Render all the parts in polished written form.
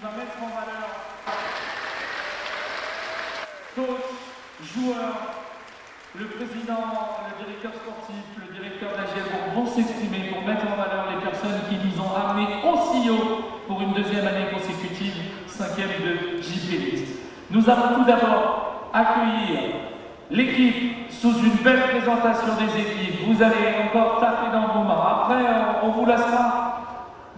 va mettre en valeur coach, joueur, le président, le directeur sportif, le directeur de la GL vont s'exprimer pour mettre en valeur les personnes qui nous ont amenés aussi haut pour une deuxième année consécutive, 5e de JP Elite. Nous allons tout d'abord accueillir l'équipe sous une belle présentation des équipes. Vous allez encore taper dans vos mains. Après, on vous laissera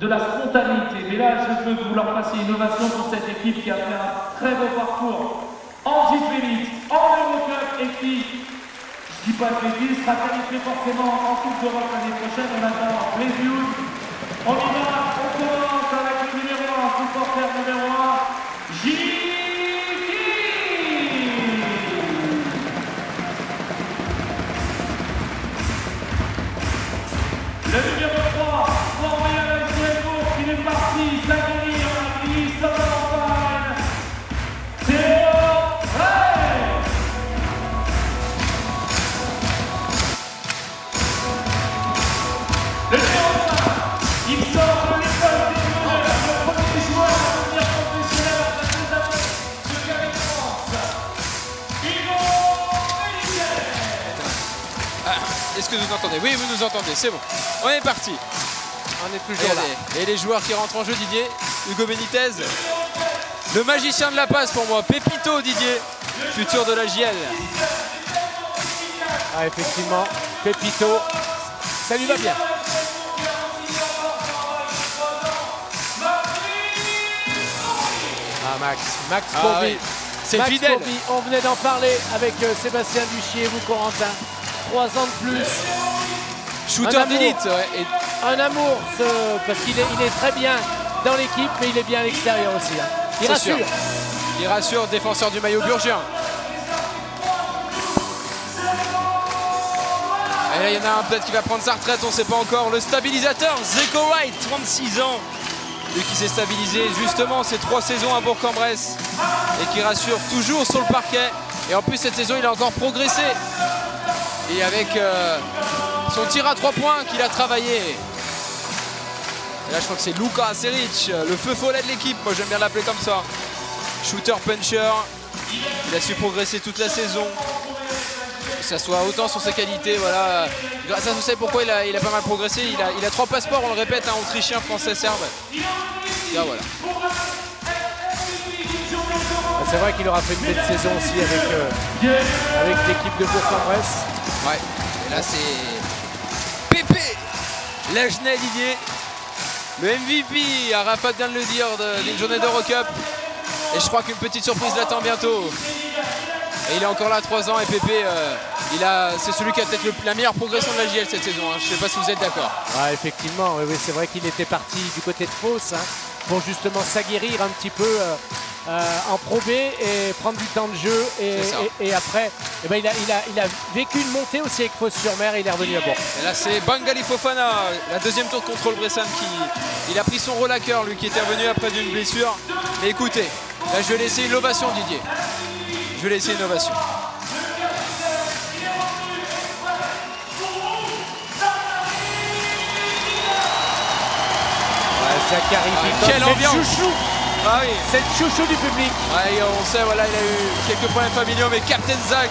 de la spontanéité. Mais là, je veux que vous leur fassiez une ovation pour cette équipe qui a fait un très beau parcours en JP Elite, en Eurocup et qui, je dis pas de bêtises, sera qualifié forcément en Coupe d'Europe l'année prochaine. On attend previews. On y va, on commence avec le numéro 1, supporter numéro 1, J. Le numéro 3, Florian Suécourt, qui est parti, Zagari, on a pris, ça va en panne. Théo Ray. Le numéro 5, il sort de l'école des joueurs, le premier joueur à devenir professionnel après 2 années de carrière France. Hugo Benitez. Est-ce que vous entendez? Oui, vous nous entendez, c'est bon. On est parti. On est toujours là. Et les joueurs qui rentrent en jeu, Didier. Hugo Benitez, le magicien de la passe pour moi. Pépito, Didier, futur de la JL. Ah, effectivement, Pépito, ça lui va bien. Ah, Max Courby. Oui. C'est Max fidèle. Courby, on venait d'en parler avec Sébastien Duchier et vous, Corentin. 3 ans de plus. Shooter d'élite. Ouais. Un amour, parce qu'il est très bien dans l'équipe, mais il est bien à l'extérieur aussi. Hein. Il rassure. Sûr. Il rassure, défenseur du maillot burgien. Et là, il y en a un peut-être qui va prendre sa retraite, on ne sait pas encore. Le stabilisateur, Zeko Wright, 36 ans. Lui qui s'est stabilisé justement ces 3 saisons à Bourg-en-Bresse et qui rassure toujours sur le parquet. Et en plus, cette saison, il a encore progressé. Et avec son tir à 3 points qu'il a travaillé. Et là, je crois que c'est Luka Seric, le feu follet de l'équipe. Moi, j'aime bien l'appeler comme ça. Shooter puncher. Il a su progresser toute la saison. Que ça soit autant sur ses qualités. Voilà. Grâce à ça, vous savez pourquoi il a pas mal progressé. Il a 3 passeports, on le répète, hein, autrichien, français, serbe. Et là, voilà. C'est vrai qu'il aura fait une belle saison aussi avec l'équipe de Bourg-en-Bresse. Ouais. Et là, c'est Pépé, l'Agenais Didier. Le MVP, Arafat vient de le dire, d'une journée d'Eurocup. Et je crois qu'une petite surprise l'attend bientôt. Et il est encore là 3 ans et Pépé, c'est celui qui a peut-être la meilleure progression de la JL cette saison. Hein. Je ne sais pas si vous êtes d'accord. Ah, effectivement, oui, c'est vrai qu'il était parti du côté de Fos hein, pour justement s'aguerrir un petit peu en Pro B et prendre du temps de jeu. Et après, eh ben, il a vécu une montée aussi avec Fos-sur-Mer et il est revenu à Bourg. Et là, c'est Bangali Fofana, la deuxième tour de contrôle Bressan il a pris son rôle à cœur, lui qui était revenu après d'une blessure. Mais écoutez, là, je vais laisser une ovation, Didier. Je vais laisser une ovation. Zachary, quelle ambiance! Chouchou. Ah oui. C'est le chouchou du public. Ouais, on sait, voilà, il a eu quelques problèmes familiaux, mais Captain Zach,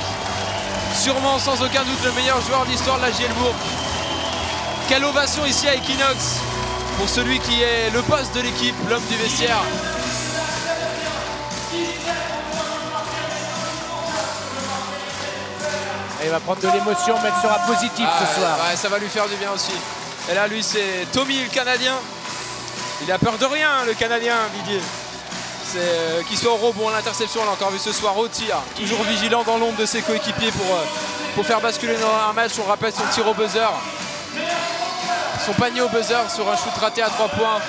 sûrement sans aucun doute le meilleur joueur de l'histoire de la JL Bourg. Quelle ovation ici à Equinox pour celui qui est le boss de l'équipe, l'homme du vestiaire. Et il va prendre de l'émotion, mais elle sera positive ce soir. Ouais, ça va lui faire du bien aussi. Et là, lui, c'est Tommy, le Canadien. Il a peur de rien, le Canadien, Didier. C'est qu'il soit au rebond, à l'interception, on l'a encore vu ce soir, au tir. Toujours vigilant dans l'ombre de ses coéquipiers pour faire basculer dans un match. On rappelle son tir au buzzer. Son panier au buzzer sur un shoot raté à 3 points.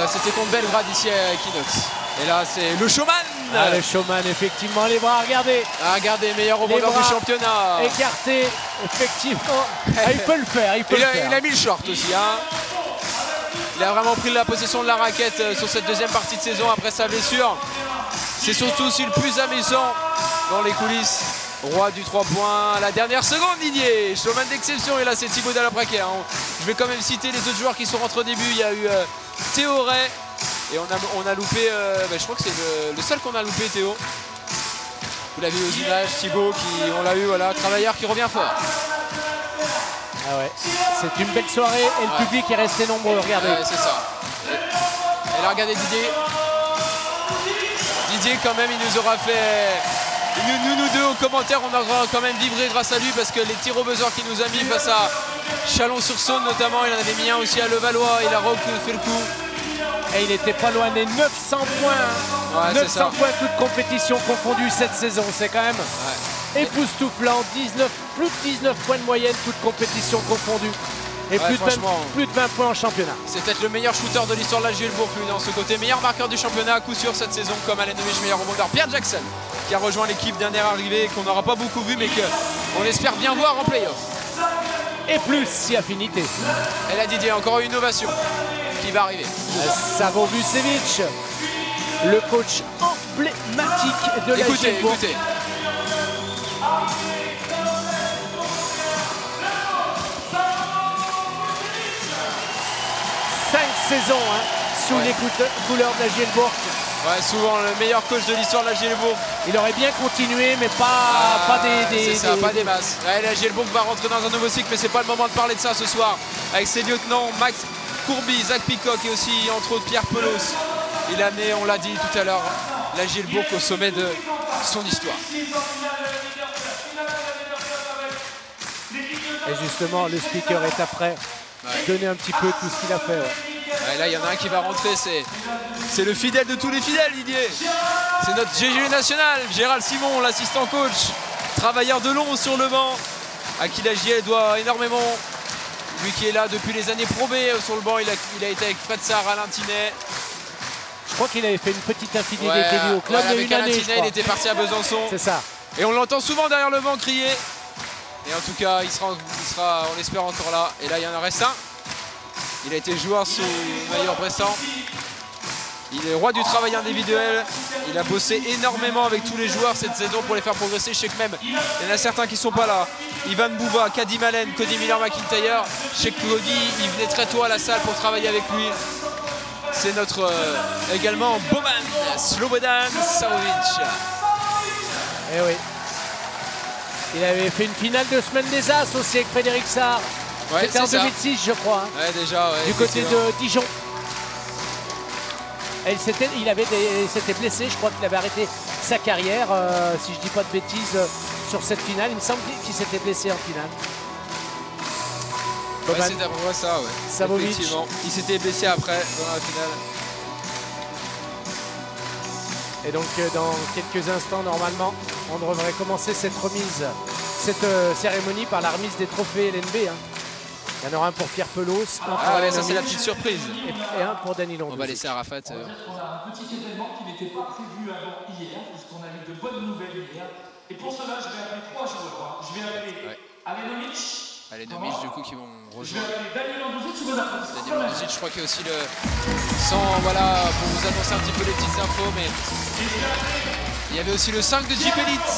C'était contre Belgrade ici à Equinox. Et là, c'est le showman. Ah, le showman, effectivement, les bras, regardez. Ah, regardez, meilleur rebondeur du championnat. Écarté, effectivement. Ah, il peut le faire, il a mis le short aussi. Hein. Il a vraiment pris la possession de la raquette sur cette deuxième partie de saison après sa blessure. C'est surtout aussi le plus amusant dans les coulisses. Roi du 3 points à la dernière seconde, Didier. Showman d'exception. Et là, c'est Thibaut Dalapraquet. Hein. Je vais quand même citer les autres joueurs qui sont rentrés au début. Il y a eu Théo Ray, Et on a loupé, je crois que c'est le seul qu'on a loupé, Théo. Vous l'avez aux images, Thibaut, on l'a eu, voilà, Travailleur qui revient fort. Ah ouais, c'est une belle soirée et le public est resté nombreux, regardez. Ouais, c'est ça. Et là, regardez Didier. Didier, quand même, il nous aura fait... Nous deux, aux commentaires, on aura quand même vibré grâce à lui parce que les tirs au buzzer qu'il nous a mis face à Chalon-sur-Saône notamment, il en avait mis un aussi à Levallois, il a fait le coup. Et il était pas loin des 900 points. Ouais, 900 points toutes compétitions confondues cette saison, c'est quand même époustouflant. Plus de 19 points de moyenne toutes compétitions confondues. Et plus de 20 points en championnat. C'est peut-être le meilleur shooter de l'histoire de la Gielbourg, lui, dans ce côté. Meilleur marqueur du championnat à coup sûr cette saison, comme Alenovic, meilleur rebondeur. Pierre Jackson, qui a rejoint l'équipe dernière arrivée, qu'on n'aura pas beaucoup vu, mais qu'on espère bien voir en play-off. Et plus si affinité. Et là, Didier, encore une innovation qui va arriver. Savo Vucevic, le coach emblématique de la Gielbourg. Écoutez. Saison sous les couleurs de la Gielbourg. Ouais, souvent le meilleur coach de l'histoire de la Gielbourg. Il aurait bien continué, mais pas des masses. Ouais, la Gielbourg va rentrer dans un nouveau cycle, mais c'est pas le moment de parler de ça ce soir. Avec ses lieutenants Max Courby, Zach Peacock et aussi entre autres Pierre Pelos. Il a amené, on l'a dit tout à l'heure, la Gielbourg au sommet de son histoire. Et justement, le speaker est après donner un petit peu tout ce qu'il a fait. Ouais, là, il y en a un qui va rentrer, c'est le fidèle de tous les fidèles, Didier. C'est notre GG national, Gérald Simon, l'assistant coach, travailleur de long sur le banc, à qui la JL doit énormément. Lui qui est là depuis les années Pro B sur le banc, il a été avec Fred Sarr, Alain Tinet. Je crois qu'il avait fait une petite infidélité au club il y a une année. Il était parti à Besançon. C'est ça. Et on l'entend souvent derrière le banc crier. Et en tout cas, il sera, on l'espère, encore là. Et là, il y en reste un. Il a été joueur sous Maillot Bressan. Il est roi du travail individuel. Il a bossé énormément avec tous les joueurs cette saison pour les faire progresser. Je sais que même, il y en a certains qui ne sont pas là. Ivan Bouva, Kadi Malen, Cody Miller-McIntyre. Je sais que Cody, il venait très tôt à la salle pour travailler avec lui. C'est notre également Boban Slobodan Savovic. Eh oui. Il avait fait une finale de Semaine des As aussi avec Frédéric Sarr. Ouais, c'était en 2006, je crois. Ouais, déjà, du côté de Dijon. Et il s'était blessé, je crois qu'il avait arrêté sa carrière, si je dis pas de bêtises, sur cette finale. Il me semble qu'il s'était blessé en finale. Ouais, c'est à peu près ça, ouais. Savovic. Effectivement. Il s'était blessé après, dans la finale. Et donc, dans quelques instants, normalement, on devrait commencer cette remise, cette cérémonie par la remise des trophées LNB. Il y en aura un pour Pierre Pelos, un pour ouais, ça c'est la petite surprise. Et un pour Dany Landouzic. On va laisser Arafat. On a un petit événement qui n'était pas prévu avant hier, puisqu'on a eu de bonnes nouvelles hier. Et pour cela, je vais appeler 3 joueurs. Je vais appeler Alenovic. Alenovic, du coup, qui vont rejoindre. Je vais appeler Dany Landouzic sous vos applaudissements. Dany Landouzic, je crois qu'il y a aussi le... voilà, pour vous annoncer un petit peu les petites infos, mais... Il y avait aussi le 5 de Jeep Elite.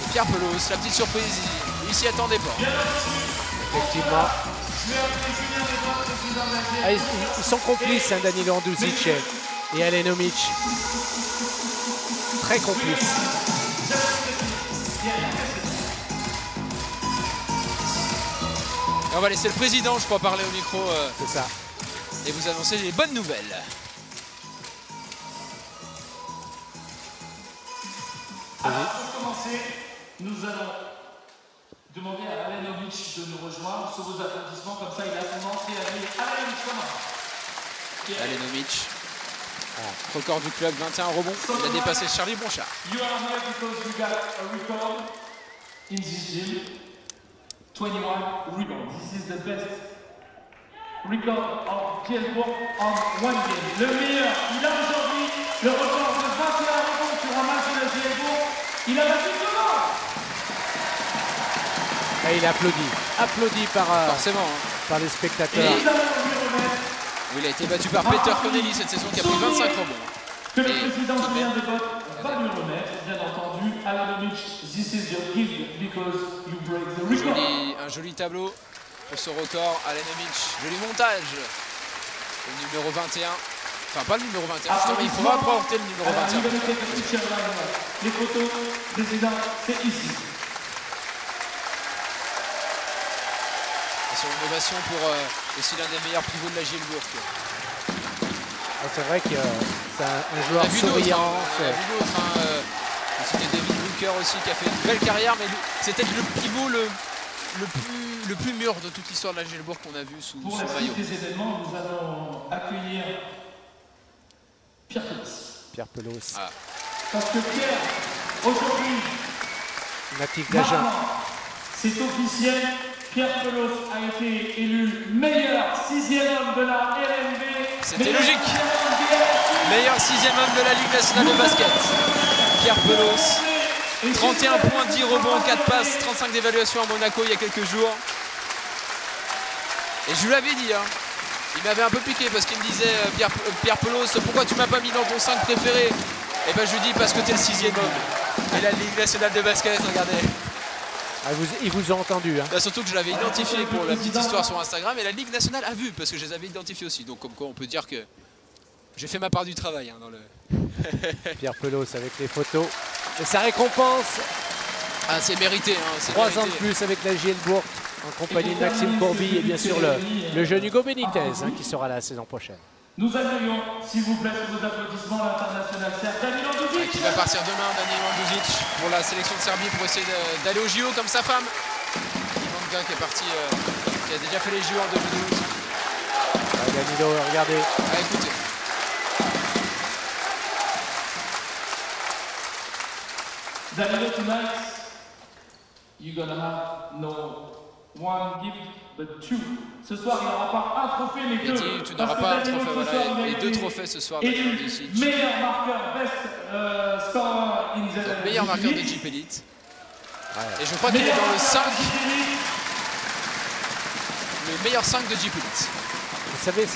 Et Pierre Pelos, la petite surprise, il s'y attendait pas. Effectivement. Ils sont complices, Dany Landouzic et Alenovic. Très complices. Et on va laisser le président, je crois, parler au micro. C'est ça. Et vous annoncer les bonnes nouvelles. Alors, pour commencer, nous allons demander à Alenovic de nous rejoindre sous vos applaudissements, comme ça il a son entrée à lui. Alenovic, comment? Alenovic, record du club, 21 rebonds. Il a dépassé Charlie Bronchard. You are here because you got a record in this gym. 21 rebounds. This is the best record of Gielbourg on one game. Le meilleur, il a aujourd'hui le record de 21 rebonds sur un match de la Gielbourg. Il a battu tout le monde. Et il applaudit. Applaudi par, forcément, par les spectateurs. Il a été battu par Peter Connelly cette saison qui a pris 25 rebonds. Que le président Julien Desbottes va lui remettre, bien entendu. Alenovic, this is your gift because you break the record. Un joli tableau pour ce record. Alenovic, joli montage. Le numéro 21. Enfin, pas le numéro 21, justement, il faudra apporter le numéro 21. Les photos, président, c'est ici. Et sur l'innovation pour aussi l'un des meilleurs pivots de la Gielbourg. C'est vrai que c'est un joueur souriant. On a vu d'autres. C'était David Booker aussi qui a fait une belle carrière, mais c'est peut-être le pivot le plus mûr de toute l'histoire de la Gielbourg qu'on a vu sous Pour la suite des événements, nous allons accueillir Pierre Pelos. Pierre Pelos. Ah. Parce que Pierre, aujourd'hui, natif d'Agen, c'est officiel, Pierre Pelos a été élu meilleur 6e homme de la RNB. C'était logique. Meilleur 6e homme de la Ligue nationale de basket. Pierre Pelos. 31 points, 10 rebonds, 4 passes, 35 d'évaluation à Monaco il y a quelques jours. Et je vous l'avais dit, hein, il m'avait un peu piqué parce qu'il me disait Pierre Pelos, pourquoi tu m'as pas mis dans ton 5 préféré? Et ben je lui dis parce que tu es le 6e homme. Et la Ligue nationale de basket, regardez. Ah, ils vous ont entendu. Hein. Bah, surtout que je l'avais identifié pour la petite histoire sur Instagram et la Ligue nationale a vu parce que je les avais identifiés aussi. Donc comme quoi on peut dire que j'ai fait ma part du travail dans le... Pierre Pelos avec les photos. Et sa récompense. Ah, c'est mérité. 3 ans de plus avec la Gielbourg en compagnie de Maxime Courby et bien sûr le jeune Hugo Benitez qui sera là la saison prochaine. Nous accueillons, s'il vous plaît, sous vos applaudissements, l'international serbe Danilo Duzic. Qui va partir demain, Danilo Duzic, pour la sélection de Serbie pour essayer d'aller au JO comme sa femme. Ivanka qui est parti, qui a déjà fait les JO en 2012. Danilo, regardez. Écoutez. Danilo, tonight, you're gonna have no one gift, but two. Ce soir, il n'y aura pas un trophée, mais deux. Tu n'auras pas un trophée, voilà, et 2 trophées ce soir. Meilleur marqueur, best scorer in the donc, meilleur marqueur de Jeep Elite. Ouais. Et je crois qu'il est dans le 5. Le meilleur 5 de Jeep Elite. Vous savez,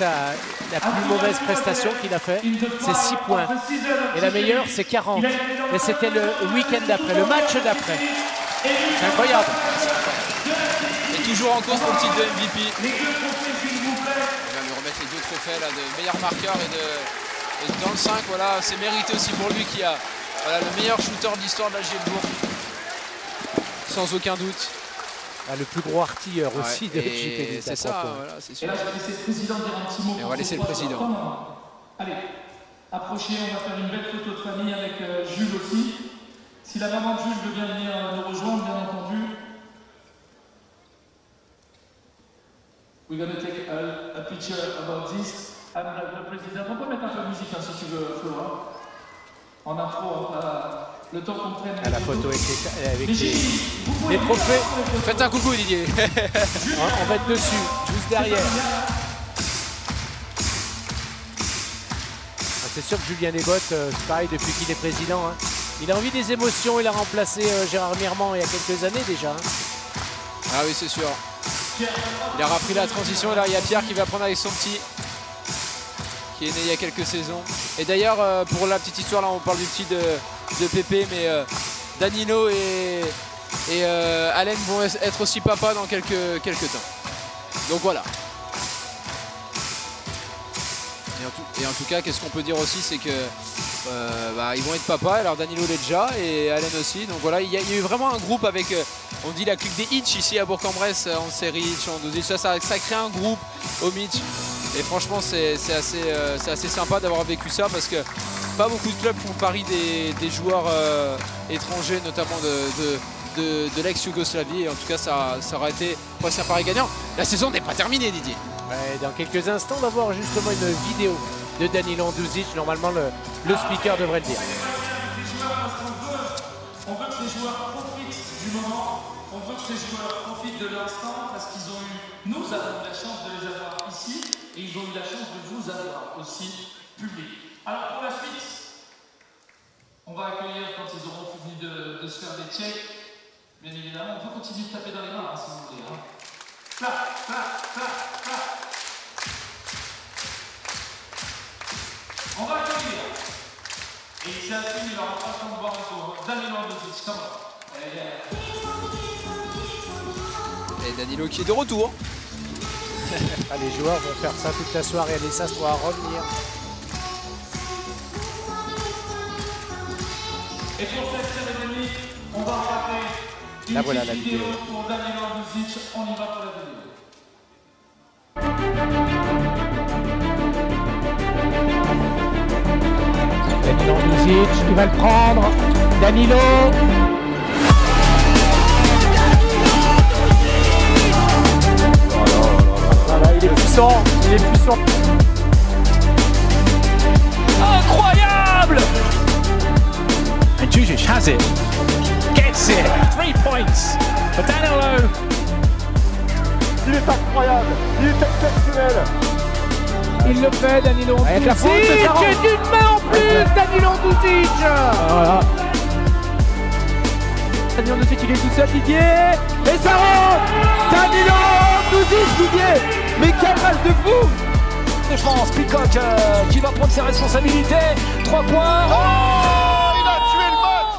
la plus mauvaise prestation qu'il a fait, c'est 6 points. Et la meilleure, c'est 40. Et c'était le week-end d'après, le match d'après. C'est incroyable. Et toujours en cause pour le titre de MVP. On va lui remettre les 2 trophées là, de meilleur marqueur et dans le 5. Voilà, c'est mérité aussi pour lui qui a le meilleur shooter de l'histoire de la Gielbourg. Sans aucun doute. Le plus gros artilleur aussi de Jeep Elite. C'est ça, voilà, c'est sûr. Et là, je vais laisser le président dire un petit mot. Et on va laisser le président. Allez, approchez, on va faire une belle photo de famille avec Jules aussi. Si la maman de Jules veut bien venir nous rejoindre, bien entendu. We're going to take a picture about this. And the president. On peut mettre un peu de musique si tu veux, Flora. En intro, le temps qu'on prenne. La photo avec les trophées. Faites un coucou, Didier. On va être dessus, juste derrière. C'est sûr que Julien Desbottes, c'est pareil depuis qu'il est président. Hein. Il a envie des émotions, il a remplacé Gérard Mirmand il y a quelques années déjà. Hein. Ah oui, c'est sûr. Il a repris la transition et là il y a Pierre qui va prendre avec son petit, qui est né il y a quelques saisons. Et d'ailleurs, pour la petite histoire, là on parle du petit de Pépé, mais Danilo et Allen vont être aussi papa dans quelques temps. Donc voilà. Et en tout cas, qu'est-ce qu'on peut dire aussi, c'est que ils vont être papa. Alors Danilo l'est déjà et Allen aussi. Donc voilà, il y a eu vraiment un groupe avec, on dit la clique des Hitch ici à Bourg-en-Bresse, en série Hitch, en 12 Hitch. Ça crée un groupe au Mitch. Et franchement, c'est assez sympa d'avoir vécu ça parce que pas beaucoup de clubs font le pari des joueurs étrangers, notamment de l'ex-Yougoslavie. Et en tout cas, ça aurait été presque un pari gagnant. La saison n'est pas terminée, Didier. Ouais, dans quelques instants, on va voir justement une vidéo de Danilo Duzic. Normalement, le speaker devrait le dire. On veut que ces joueurs profitent du moment, on veut que ces joueurs profitent de l'instant parce qu'ils ont eu, nous avons eu la chance de les avoir ici et ils ont eu la chance de vous avoir aussi public. Alors pour la suite, on va accueillir quand ils auront fini de se faire des checks. Bien évidemment, on peut continuer de taper dans les mains si vous voulez. Clap, clap, clap, clap. On va accueillir. Et il s'est assis, il aura pas le temps de boire un tour. Danilo Duzic, comment? Et Danilo qui est de retour. Les joueurs vont faire ça toute la soirée. Allez, ça pourra revenir. Et pour cette cérémonie, on va regarder une voilà la vidéo pour Danilo Andruszic. On y va pour la vidéo. Danilo Andruszic, il va le prendre. Danilo. Voilà, il est puissant, il est puissant. Incroyable! And Djurdjic has it, gets it, 3 points for Danilo. Il est incroyable, il est exceptionnel. Il le fait, Danilo Andruszic, et d'une main en plus, Danilo Andruszic. Voilà. Danilo Andruszic, il est tout seul, Didier, et ça rentre. Danilo Andruszic, Didier, mais quel match de fou. Défense, Peacock qui va prendre ses responsabilités. 3 points. Oh, il a tué le match.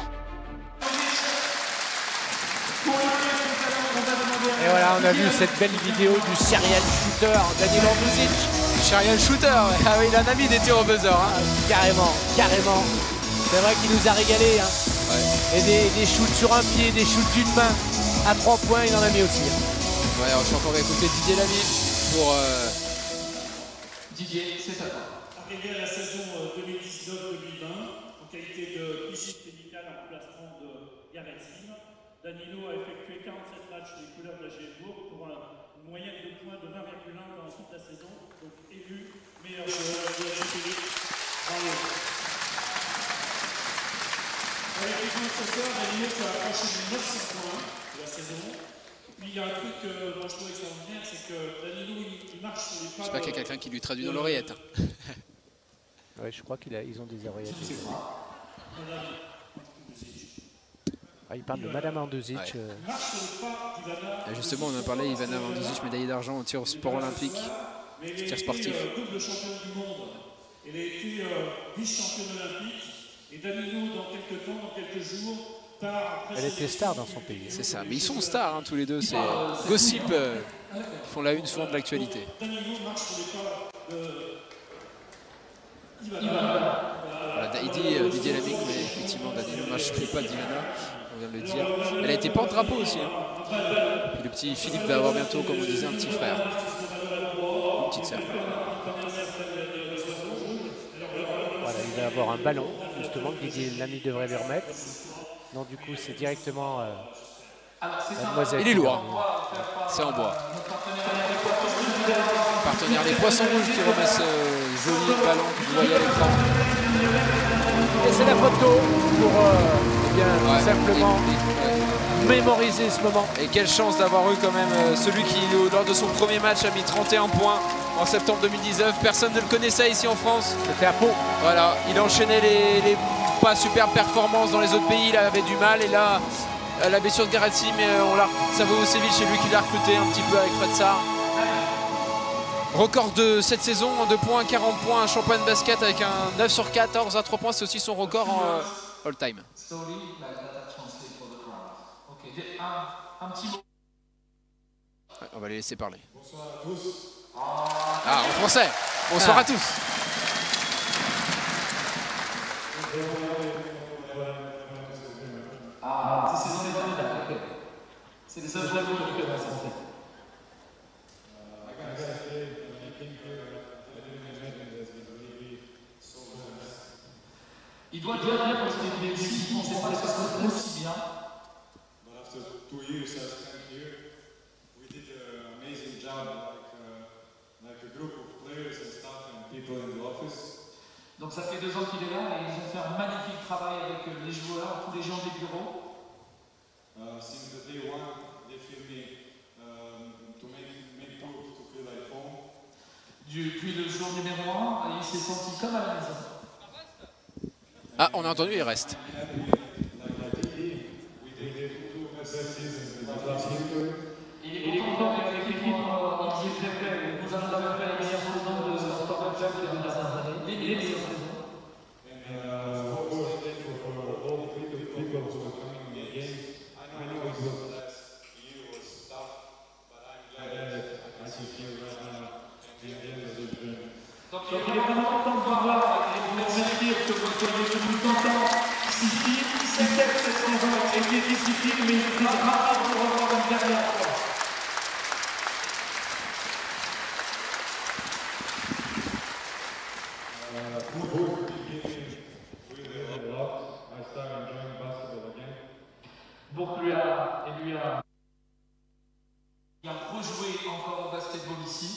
Et voilà, on a vu cette belle vidéo du serial shooter Danilo Andruszic. Serial shooter, ouais. Ah oui, il en a mis des tirs au buzzer. Hein. Carrément, carrément. C'est vrai qu'il nous a régalé. Hein. Ouais. Et des shoots sur un pied, des shoots d'une main. À 3 points, il en a mis aussi. Hein. Ouais, alors, je suis encore écouter Didier Lamy pour... Didier, c'est à toi. Arrivé à la saison 2019-2020, en qualité de pigiste médical en remplacement de Gareth Sim, Danilo a effectué 47 matchs des couleurs de la Gielbourg pour une moyenne de points de 20,1 dans toute la saison, donc élu meilleur joueur de la République. Bravo. Avec les joueurs ce soir, Danilo a approché de 900 points de la saison. Puis il y a un truc que moi je trouve extraordinaire, c'est que Danilo il marche sur les pas. J'espère qu'il y a quelqu'un qui lui traduit dans l'oreillette. Ouais, je crois qu'ils ont des oreillettes. Ah, il parle de Madame Andruszic. Ouais. Justement, on en parlait, Ivana Andruszic, médaillée d'argent au tir au sport olympique, tir sportif. Double championne du monde. Elle a été vice-championne olympique. Et Danilo, dans quelques temps, dans quelques jours, elle était star dans son pays. C'est ça, mais ils sont stars hein, tous les deux. C'est Gossip, ils font la une souvent de l'actualité. Danilo marche sur les pas de Voilà, il dit Didier Lamy, mais effectivement Danilo marche sur les pas d'Ivana, on vient de le dire. Elle a été porte-drapeau aussi. Hein. Et le petit Philippe va avoir bientôt, comme on disait, un petit frère. Une petite sœur. Voilà, il va avoir un ballon, justement, que Didier Lamy devrait lui remettre. Non, du coup, c'est directement Mademoiselle. Il est lourd. C'est en bois. Partenaire des Poissons Rouges qui remet ce joli ballon que vous voyez à l'écran. Et c'est la photo pour simplement mémoriser ce moment. Et quelle chance d'avoir eu quand même celui qui, lors de son premier match, a mis 31 points en septembre 2019. Personne ne le connaissait ici en France. C'était à Pau. Voilà, il enchaînait les pas super performances dans les autres pays, il avait du mal et là la blessure de Gareth Sim, ça vaut au Séville, c'est lui qui l'a recruté un petit peu avec Fred Sarr. Record de cette saison en 2 points, 40 points, un champion de basket avec un 9 sur 14 à 3 points, c'est aussi son record en all-time. Ouais, on va les laisser parler. Bonsoir à tous. Ah, en français. Bonsoir à tous. C'est des seuls jalons que je pense en fait. Il doit dire parce qu'il est ici, on ne sait pas que ça se passe aussi bien. But after 2 years as spent here, we did an amazing job, like a group of players and staff and people in the office. Donc ça fait 2 ans qu'il est là et ils ont fait un magnifique travail avec les joueurs, tous les gens des bureaux. Since the day one, they feel me to make proof to feel like home. Depuis le jour numéro 1, il s'est senti comme à la maison. Ah, on a entendu, il reste. Il est content avec l'équipe, il s'est fait, nous avons fait la meilleure saison de Sport Club ces 2 dernières années, les meilleures saisons. Donc il est vraiment content de vous voir et de vous remercier que vous soyez venus contents c'est cette saison et qui est difficile, mais il est ravi de revoir une dernière fois. Donc il a rejoué encore au basketball ici.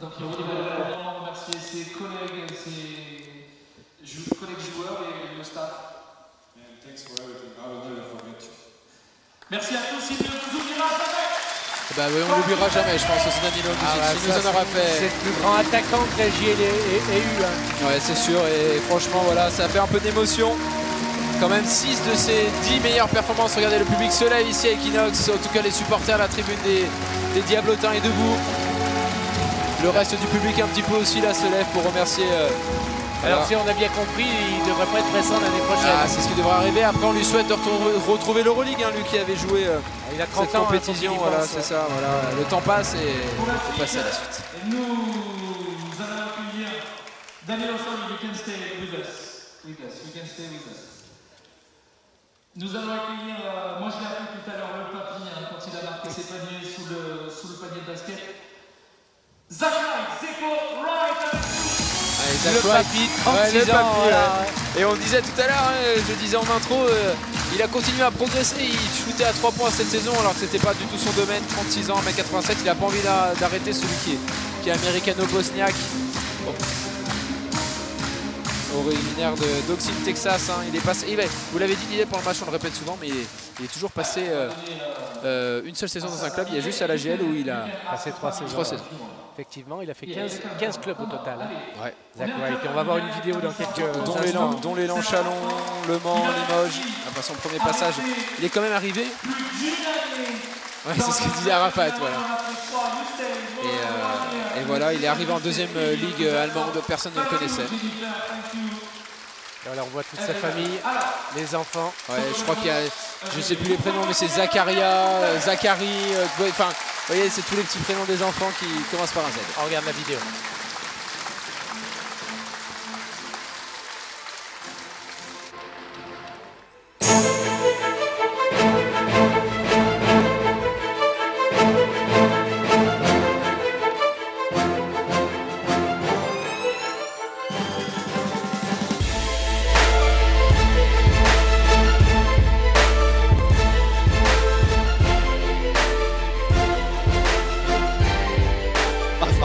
Donc il voudrait vraiment remercier ses collègues joueurs et le staff. Merci à tous, il ne nous oubliera jamais. Bah oui, on ne l'oubliera jamais, je pense, aussi Danilo Music, il nous en aura fait. C'est le plus grand attaquant que la JL ait eu. Hein. Ouais, c'est sûr, et franchement, voilà, ça fait un peu d'émotion. Quand même 6 de ses 10 meilleures performances. Regardez, le public se lève ici à Equinox. En tout cas, les supporters à la tribune des Diablotins est debout. Le reste du public un petit peu aussi là se lève pour remercier. Alors si on a bien compris, il ne devrait pas être pressant l'année prochaine. Ah, c'est ce qui devrait arriver. Après, on lui souhaite de retrouver l'Euroleague, hein, lui qui avait joué il a 30 cette ans, compétition. Hein, voilà, c'est ça. Voilà. Le temps passe et il faut passer à la suite. Et nous allons accueillir Danilo, sorry, you can stay with us. You can stay with us. Nous allons accueillir, moi je l'ai appelé tout à l'heure le papy, hein, quand il a marqué ses paniers sous le panier de basket. Zach Wright, Zeko Wright. Le papy, 36 ans. Voilà. Et on le disait tout à l'heure, hein, je disais en intro, il a continué à progresser. Il shootait à 3 points cette saison alors que c'était pas du tout son domaine. 36 ans, 1m87, il n'a pas envie d'arrêter celui qui est américano-bosniaque. Bon. Originaire d'Oxford, Texas, hein. Il est passé. Vous l'avez dit, Didier, pour le match, on le répète souvent, mais il est toujours passé une seule saison dans un club. Il y a juste à l'AGL où il a passé 3 saisons. Effectivement, il a fait 15 clubs au total. Hein. Ouais. Zach Wright. Et on va voir une vidéo dans quelques instants. Dont l'élan Chalon, Le Mans, Limoges. Après son premier passage, il est quand même arrivé. Ouais, c'est ce que disait Arafat. Voilà. Et voilà, il est arrivé en deuxième ligue allemande, personne ne le connaissait. Et voilà, on voit toute sa famille, les enfants. Ouais, je crois qu'il y a, je ne sais plus les prénoms, mais c'est Zacharia, Zachary, enfin, vous voyez, c'est tous les petits prénoms des enfants qui commencent par un Z. On regarde la vidéo.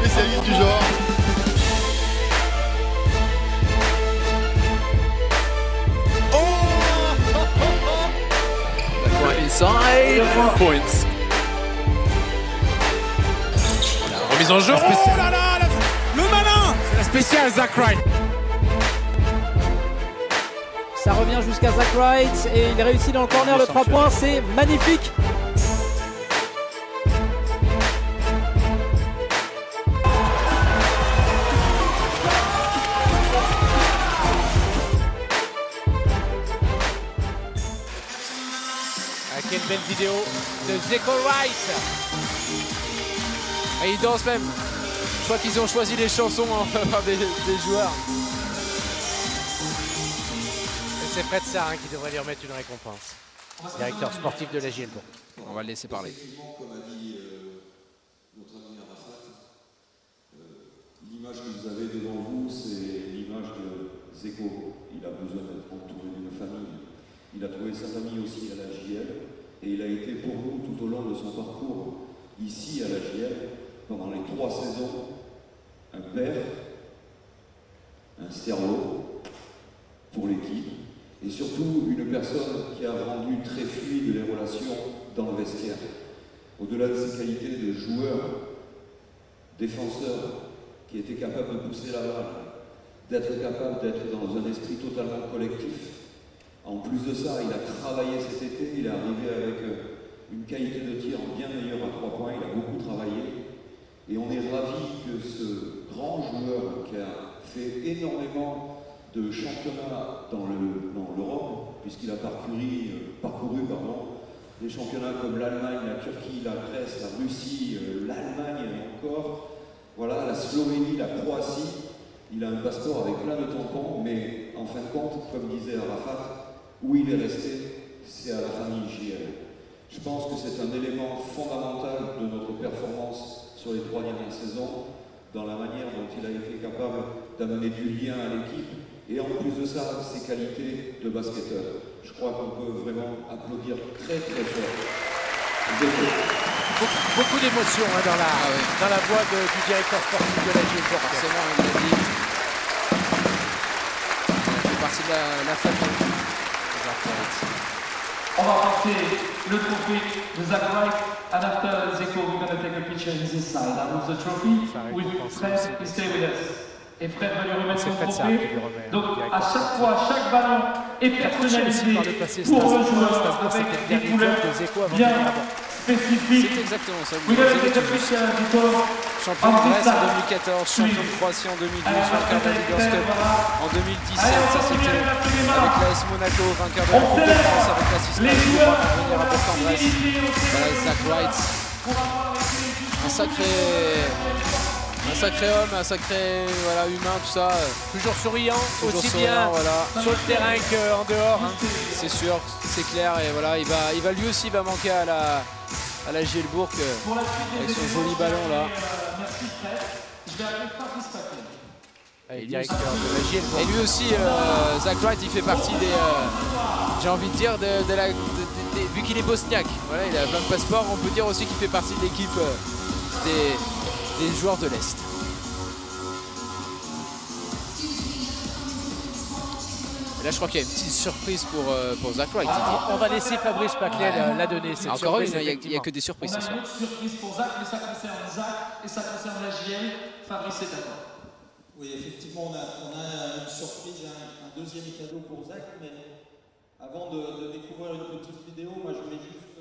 Spécialiste du genre. Inside points. La remise en jeu. Oh là là, le malin. C'est la spéciale Zach Wright. Ça revient jusqu'à Zach Wright et il réussit dans le corner le 3 points, c'est magnifique. Quelle belle vidéo de Zeko Wright. Et ils dansent même. Je crois qu'ils ont choisi les chansons en faveur des joueurs. Et c'est Fred Sarr qui devrait lui remettre une récompense. Directeur sportif de la JL. On va le laisser parler. Comme a dit notre ami Arafat, l'image que vous avez devant vous, c'est l'image de Zeko. Il a besoin d'être entouré d'une famille. Il a trouvé sa famille aussi à la JL. Et il a été pour nous tout au long de son parcours ici à la JL, pendant les 3 saisons, un père, un cerveau pour l'équipe et surtout une personne qui a rendu très fluide les relations dans le vestiaire. Au-delà de ses qualités de joueur, défenseur, qui était capable de pousser la balle, d'être capable d'être dans un esprit totalement collectif. En plus de ça, il a travaillé cet été, il est arrivé avec une qualité de tir bien meilleure à 3 points, il a beaucoup travaillé. Et on est ravis que ce grand joueur qui a fait énormément de championnats dans l'Europe, puisqu'il a parcouru des championnats comme l'Allemagne, la Turquie, la Grèce, la Russie, l'Allemagne et encore, voilà, la Slovénie, la Croatie. Il a un passeport avec plein de tampons, mais en fin de compte, comme disait Arafat, où il est resté, c'est à la famille JL. Je pense que c'est un élément fondamental de notre performance sur les 3 dernières saisons, dans la manière dont il a été capable d'amener du lien à l'équipe, et en plus de ça, ses qualités de basketteur. Je crois qu'on peut vraiment applaudir très très fort. Beaucoup d'émotions hein, dans la voix du directeur sportif de la Gielbourg. Forcément, il l'a dit. Il fait partie de la famille. On va porter le trophée de Zach Wright, and after Zeko, we're going to take a picture in this side. I move the trophy with Fred, he stay with us. Et Fred va lui remettre son trophée. Donc à chaque fois, chaque ballon est personnalisé pour le joueur avec des couleurs bien spécifiques. C'est exactement ça. We're going to take a picture because champion de Grèce en 2014, champion de Croatie en 2012, vainqueur de la Leaders Cup en 2017, ça c'était avec l'AS Monaco, vainqueur de la Coupe de France avec l'assistance de venir à Bourg-en-Bresse. Voilà, Zach Wright, un sacré homme, un sacré voilà, humain, tout ça. Toujours souriant, toujours aussi souriant, bien voilà. sur le terrain qu'en dehors. Hein. C'est sûr, c'est clair, et voilà, il va lui aussi manquer à la Gielbourg avec son joli ballon là. Merci Fred. Je vais appeler Fabrice Paclet. Directeur de la Gielbourg. Et lui aussi, Zach Wright, il fait partie des, j'ai envie de dire, vu qu'il est bosniaque, voilà, il a plein de passeports, on peut dire aussi qu'il fait partie de l'équipe des joueurs de l'Est. Et là, je crois qu'il y a une petite surprise pour Zach Wright. On va laisser Fabrice Paclet la donner. Cette encore surprise, il n'y a que des surprises ce soir. On a une autre surprise pour Zach, mais ça concerne Zach et ça concerne la JL. Fabrice est d'accord. Oui, effectivement, on a une surprise, un deuxième cadeau pour Zach, mais avant de découvrir une petite vidéo, moi je voulais juste,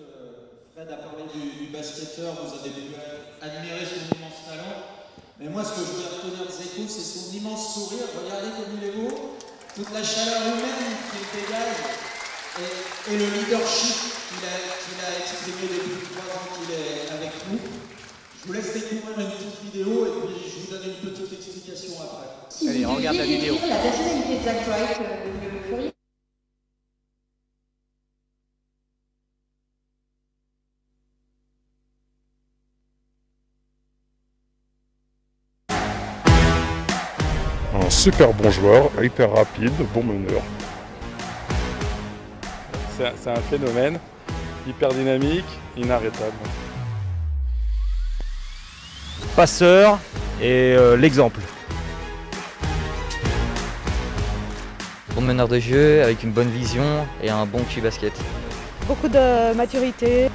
Fred a parlé du basketteur, vous avez pu admirer son immense talent, mais moi ce que je voulais retenir de Zeko, c'est son immense sourire, regardez comme il est beau, toute la chaleur humaine qu'il dégage, et le leadership qu'il a exprimé depuis 3 ans qu'il est avec nous. Je vous laisse découvrir une petite vidéo et puis je vous donne une petite explication après. Si allez, vous regarde la vidéo. décrire la personnalité de Zach Wright, le feriez? Un super bon joueur, hyper rapide, bon meneur. C'est un phénomène, hyper dynamique, inarrêtable. Passeur et l'exemple. Bon meneur de jeu, avec une bonne vision et un bon QI basket. Beaucoup de maturité.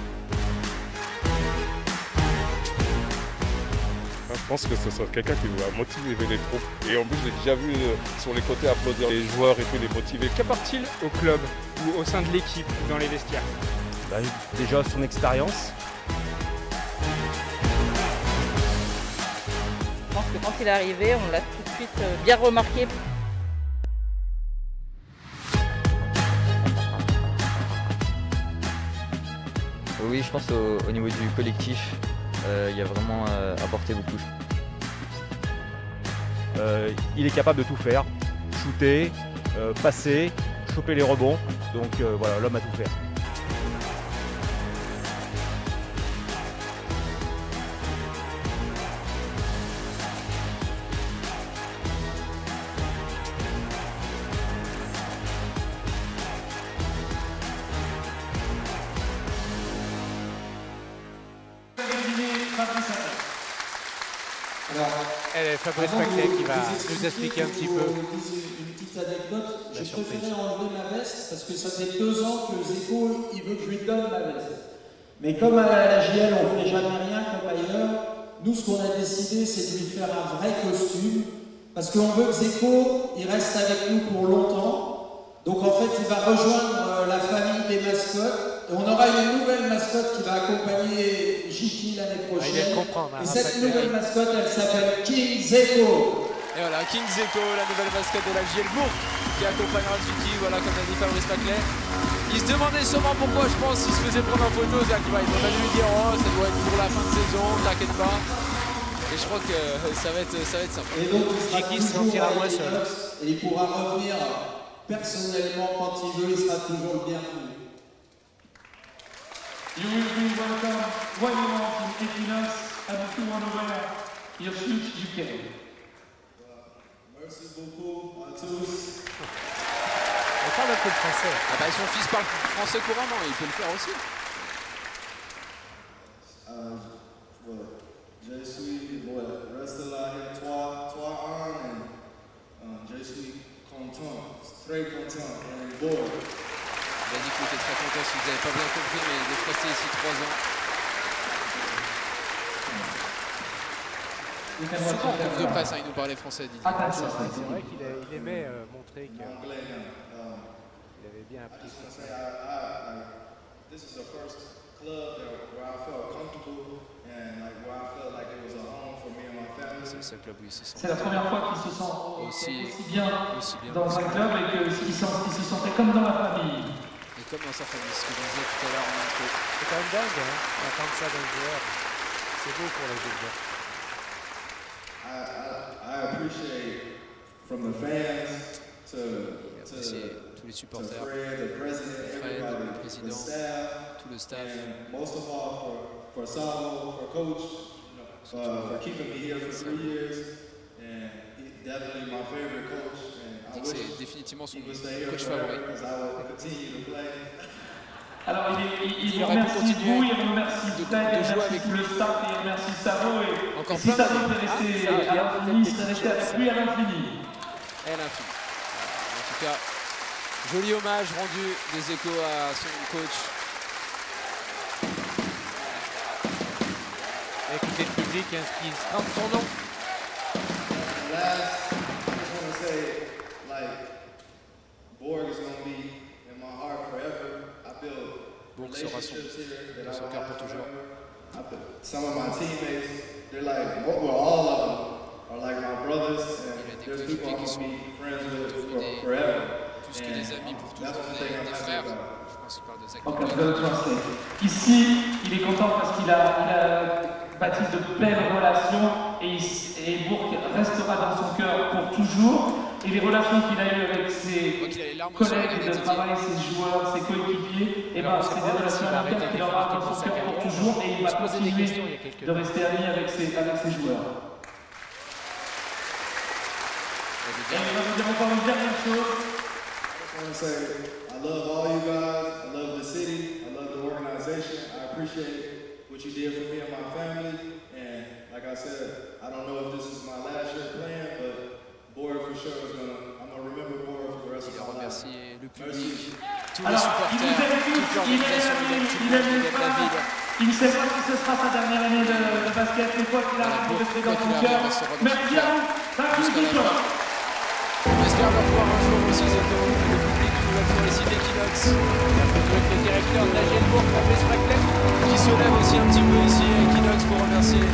Je pense que ce sera quelqu'un qui va motiver les troupes. Et en plus, j'ai déjà vu sur les côtés applaudir les joueurs et puis les motiver. Qu'apporte-t-il au club ou au sein de l'équipe ou dans les vestiaires? Déjà son expérience. Je pense que quand il est arrivé, on l'a tout de suite bien remarqué. Oui, je pense au niveau du collectif, il a vraiment apporté beaucoup. Il est capable de tout faire, shooter, passer, choper les rebonds. Donc voilà, l'homme a tout fait. Fabrice Paclet qui va nous expliquer un petit peu. Une petite anecdote, j'ai préféré enlever ma veste parce que ça fait 2 ans que Zeko il veut que je lui donne ma veste. Mais comme à la JL on ne fait jamais rien comme ailleurs, nous ce qu'on a décidé c'est de lui faire un vrai costume parce qu'on veut que Zeko il reste avec nous pour longtemps. Donc en fait il va rejoindre la famille des mascottes. Et on aura une nouvelle mascotte qui va accompagner Jiki l'année prochaine. Et cette nouvelle mascotte, elle s'appelle King Zeko. Et voilà, King Zeko, la nouvelle mascotte de la Gielbourg, qui accompagnera Jiki, voilà, comme l'a dit Fabrice Paclet. Il se demandait sûrement pourquoi, je pense, il se faisait prendre en photo, Zach Wright. On a dû lui dire, oh, ça doit être pour la fin de saison, t'inquiète pas. Et je crois que ça va être sympa. Et donc il sera Qui se toujours sentira avec moins les seul. Canucks et il pourra revenir personnellement quand il veut, il sera toujours le bienvenu. You will be welcome when you want in Equinox, and if you want to wear your suit, you can. Merci beaucoup à tous. On parle un peu de français. Ah bah son fils parle français couramment, il peut le faire aussi. Je suis, reste là avec toi et je suis content, très content et beau. Il a dit qu'il était très content, si vous n'avez pas bien compris, mais d'être resté ici 3 ans. Souvent en conf de presse, il nous parlait français, Didier. C'est vrai qu'il aimait montrer qu'il avait bien appris ça. This is the first club where I felt comfortable and where I felt like it was a home for me and my family. C'est le club où il se sent. C'est la première fois qu'il se sent aussi bien dans un club et qu'il se sentait comme dans la famille. Et comme dans sa famille, ce que je disais tout à l'heure en intro. C'est quand même dingue, hein, d'entendre ça d'un joueur. C'est beau pour les joueurs. I appreciate from the fans to tous les supporters, Fred, the president, Fred, everybody, le président, the staff, tout le staff. and most of all for Salo, for Coach, for keeping me here for 3 years, and he's definitely my favorite coach. And I wish c'est définitivement son he would stay here coach forever favori. because I would continue to play. Alors il remercie vous, il remercie Fred, il remercie tout le staff, il remercie Savo et si Savo était resté à l'infini, il serait resté avec lui à l'infini. Et à l'infini. En tout cas, joli hommage rendu des Échos à son coach. Écoutez le public qui scande son nom. Last, I just want to say, Borg is going to be in my heart forever. I build relationships here that I will have forever. Some of my teammates, they're all of them are like my brothers, and there's people I'm going to be friends with forever. Plus que des amis pour toujours, des frères. Je pense qu'il parle de Zach. Ici, il est content parce qu'il a bâti de belles relations et Bourg restera dans son cœur pour toujours. Et les relations qu'il a eues avec ses collègues de travail, ses joueurs, ses coéquipiers, c'est des relations amicales qu'il aura dans son cœur pour toujours et il va continuer de rester ami avec ses joueurs. Et il va vous dire encore une dernière chose. I want to say I love all you guys. I love the city. I love the organization. I appreciate what you did for me and my family. And like I said, I don't know if this is my last year playing, but Borg for sure is I'm gonna remember Borg for the rest of my life. Remercier le public, tous les supporters, toute l'organisation de la ville. Il ne sait pas si ce sera sa dernière année de basket, mais quoi qu'il arrive, il rester dans son cœur. Merci à vous. On espère le revoir un jour aussi, Zeko. Le public nous l'a félicité, Equinox. Le directeur de la Gielbourg, Fabrice Reclet, qui se lève aussi un petit peu ici, Equinox, pour remercier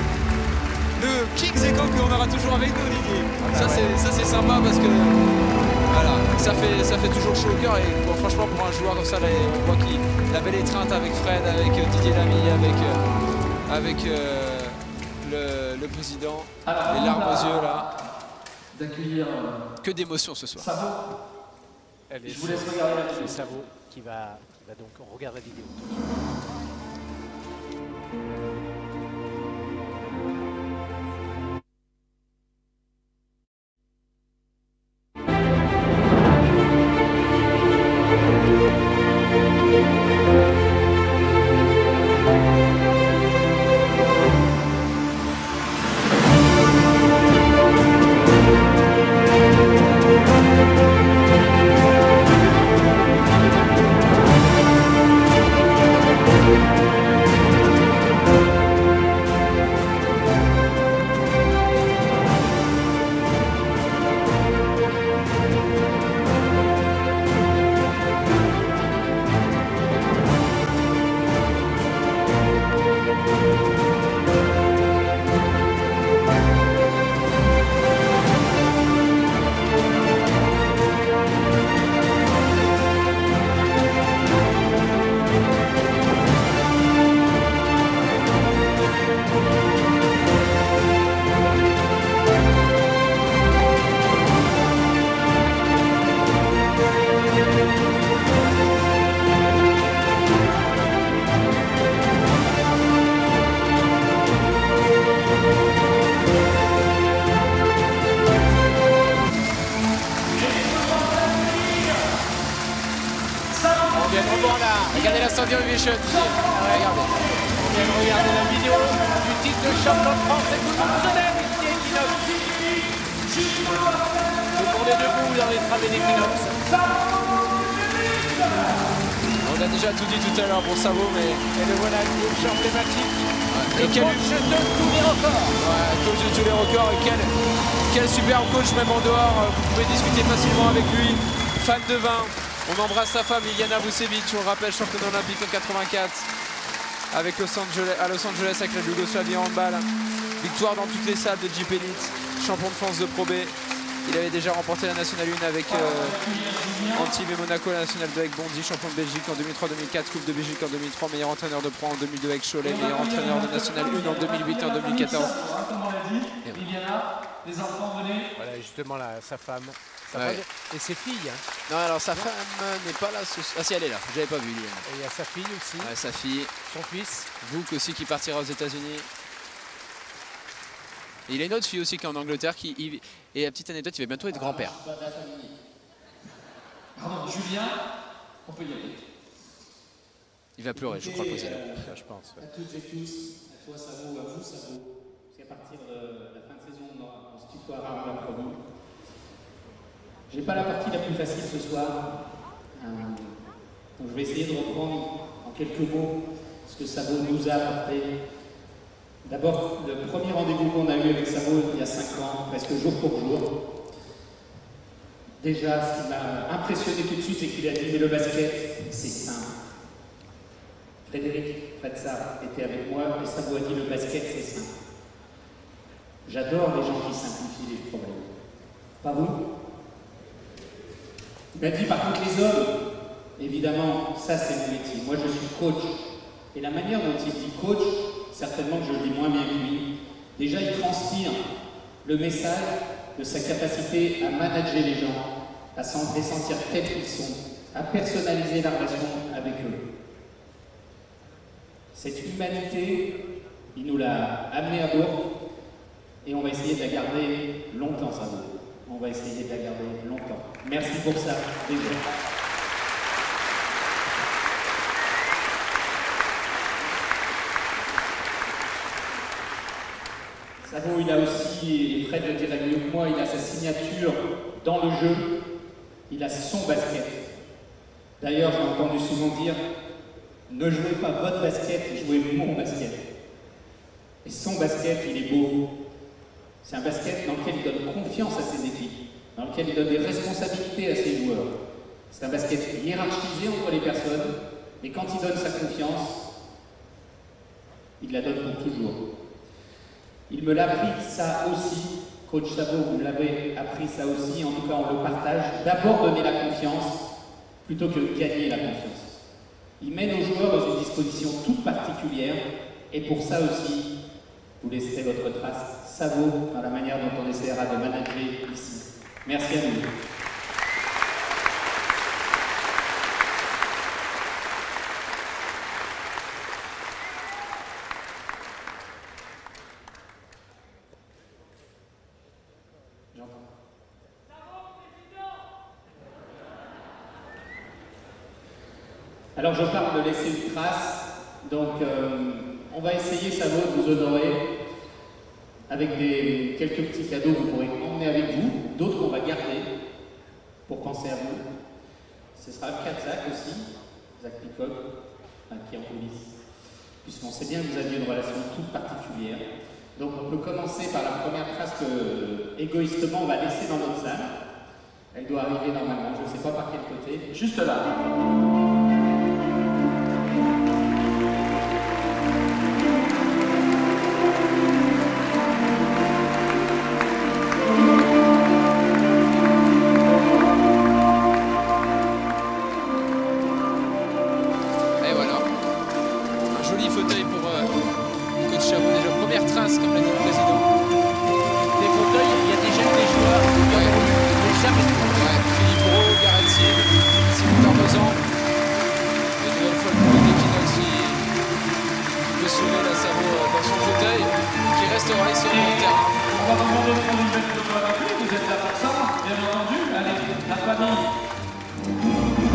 le King Zeko qu'on aura toujours avec nous, Didier. Ça c'est sympa parce que voilà, ça fait toujours chaud au cœur et bon, franchement pour un joueur comme ça, là, on voit qu'il a la belle étreinte avec Fred, avec Didier Lamy, avec le président, les larmes aux yeux là. D'accueillir que d'émotions ce soir. Savo. Je vous laisse regarder la vidéo. C'est Savo qui va donc regarder la vidéo. Regardez la Standing Ovation. Regardez. On vient de regarder la vidéo du titre de champion de France et tout le monde se lève ici à Equinox. Tout le monde est debout dans les travées d'Equinox. On a déjà tout dit tout à l'heure pour Savo, mais... Et le voilà, le coach emblématique. Et le coach de tous les records. Ouais, coach de tous les records. Et quel superbe coach, même en dehors. Vous pouvez discuter facilement avec lui. Fan de vin. On embrasse sa femme, Liliana Vucevic. On le rappelle, championne olympique en 84. Avec à Los Angeles avec la Yougoslavie en handball. Victoire dans toutes les salles de Jeep Elite. Champion de France de Pro B. Il avait déjà remporté la Nationale 1 avec Antibes et Monaco, la Nationale 2 avec Bondy, champion de Belgique en 2003-2004, Coupe de Belgique en 2003, meilleur entraîneur de Pro en 2002 avec Cholet, meilleur entraîneur de Nationale 1 en 2008 et en 2014. Les enfants venaient. Voilà justement là, sa femme. Et ses filles. Hein. Non, alors sa femme n'est pas là. Ah si, elle est là, j'avais pas vu. Et il y a sa fille aussi. Ouais, sa fille. Son fils. Vuk aussi qui partira aux États-Unis. Et il a une autre fille aussi qui est en Angleterre. Et la petite anecdote, il va bientôt être grand-père. Pardon, Julien, on peut y aller. Il va pleurer, je crois, le président. Je pense. À toutes et tous, à toi Savo, à vous Savo, parce qu'à partir de la fin de saison, on se tutoiera, on l'a promis. J'ai pas la partie la plus facile ce soir, donc je vais essayer de reprendre en quelques mots ce que Savo nous a apporté. D'abord, le premier rendez-vous qu'on a eu avec Savo il y a 5 ans, presque jour pour jour. Déjà, ce qui m'a impressionné tout de suite, c'est qu'il a dit « mais le basket, c'est simple ». Frédéric Fretzar était avec moi et Savo a dit « le basket, c'est simple ». J'adore les gens qui simplifient les problèmes. Pas vous? Il m'a dit par contre les hommes, évidemment, ça c'est mon métier. Moi je suis coach. Et la manière dont il dit coach, certainement que je le dis moins bien que lui, déjà il transpire le message de sa capacité à manager les gens, à les sentir tels qu'ils sont, à personnaliser la relation avec eux. Cette humanité, il nous l'a amenée à bord et on va essayer de la garder longtemps, ça va. On va essayer de la garder longtemps. Merci pour ça, déjà. Savo, il a aussi, et Fred le dirait mieux que moi, il a sa signature dans le jeu, il a son basket. D'ailleurs, j'ai entendu souvent dire, ne jouez pas votre basket, jouez mon basket. Et son basket, il est beau. C'est un basket dans lequel il donne confiance à ses équipes, dans lequel il donne des responsabilités à ses joueurs. C'est un basket hiérarchisé entre les personnes, mais quand il donne sa confiance, il la donne pour toujours. Il me l'a appris ça aussi, coach Savo, vous me l'avez appris ça aussi, en tout cas on le partage. D'abord donner la confiance, plutôt que gagner la confiance. Il met nos joueurs dans une disposition toute particulière, et pour ça aussi, vous laisserez votre trace Savo dans la manière dont on essaiera de manager ici. Merci à vous. Alors je parle de laisser une trace, donc on va essayer, Savo, de vous honorer avec quelques petits cadeaux que vous pourrez emmener avec vous, d'autres qu'on va garder pour penser à vous. Ce sera le cas de Zach aussi, Zach Peacock, qui est en coulisses, puisqu'on sait bien que vous aviez une relation toute particulière. Donc on peut commencer par la première trace que, égoïstement, on va laisser dans notre salle. Elle doit arriver normalement, je ne sais pas par quel côté. Juste là.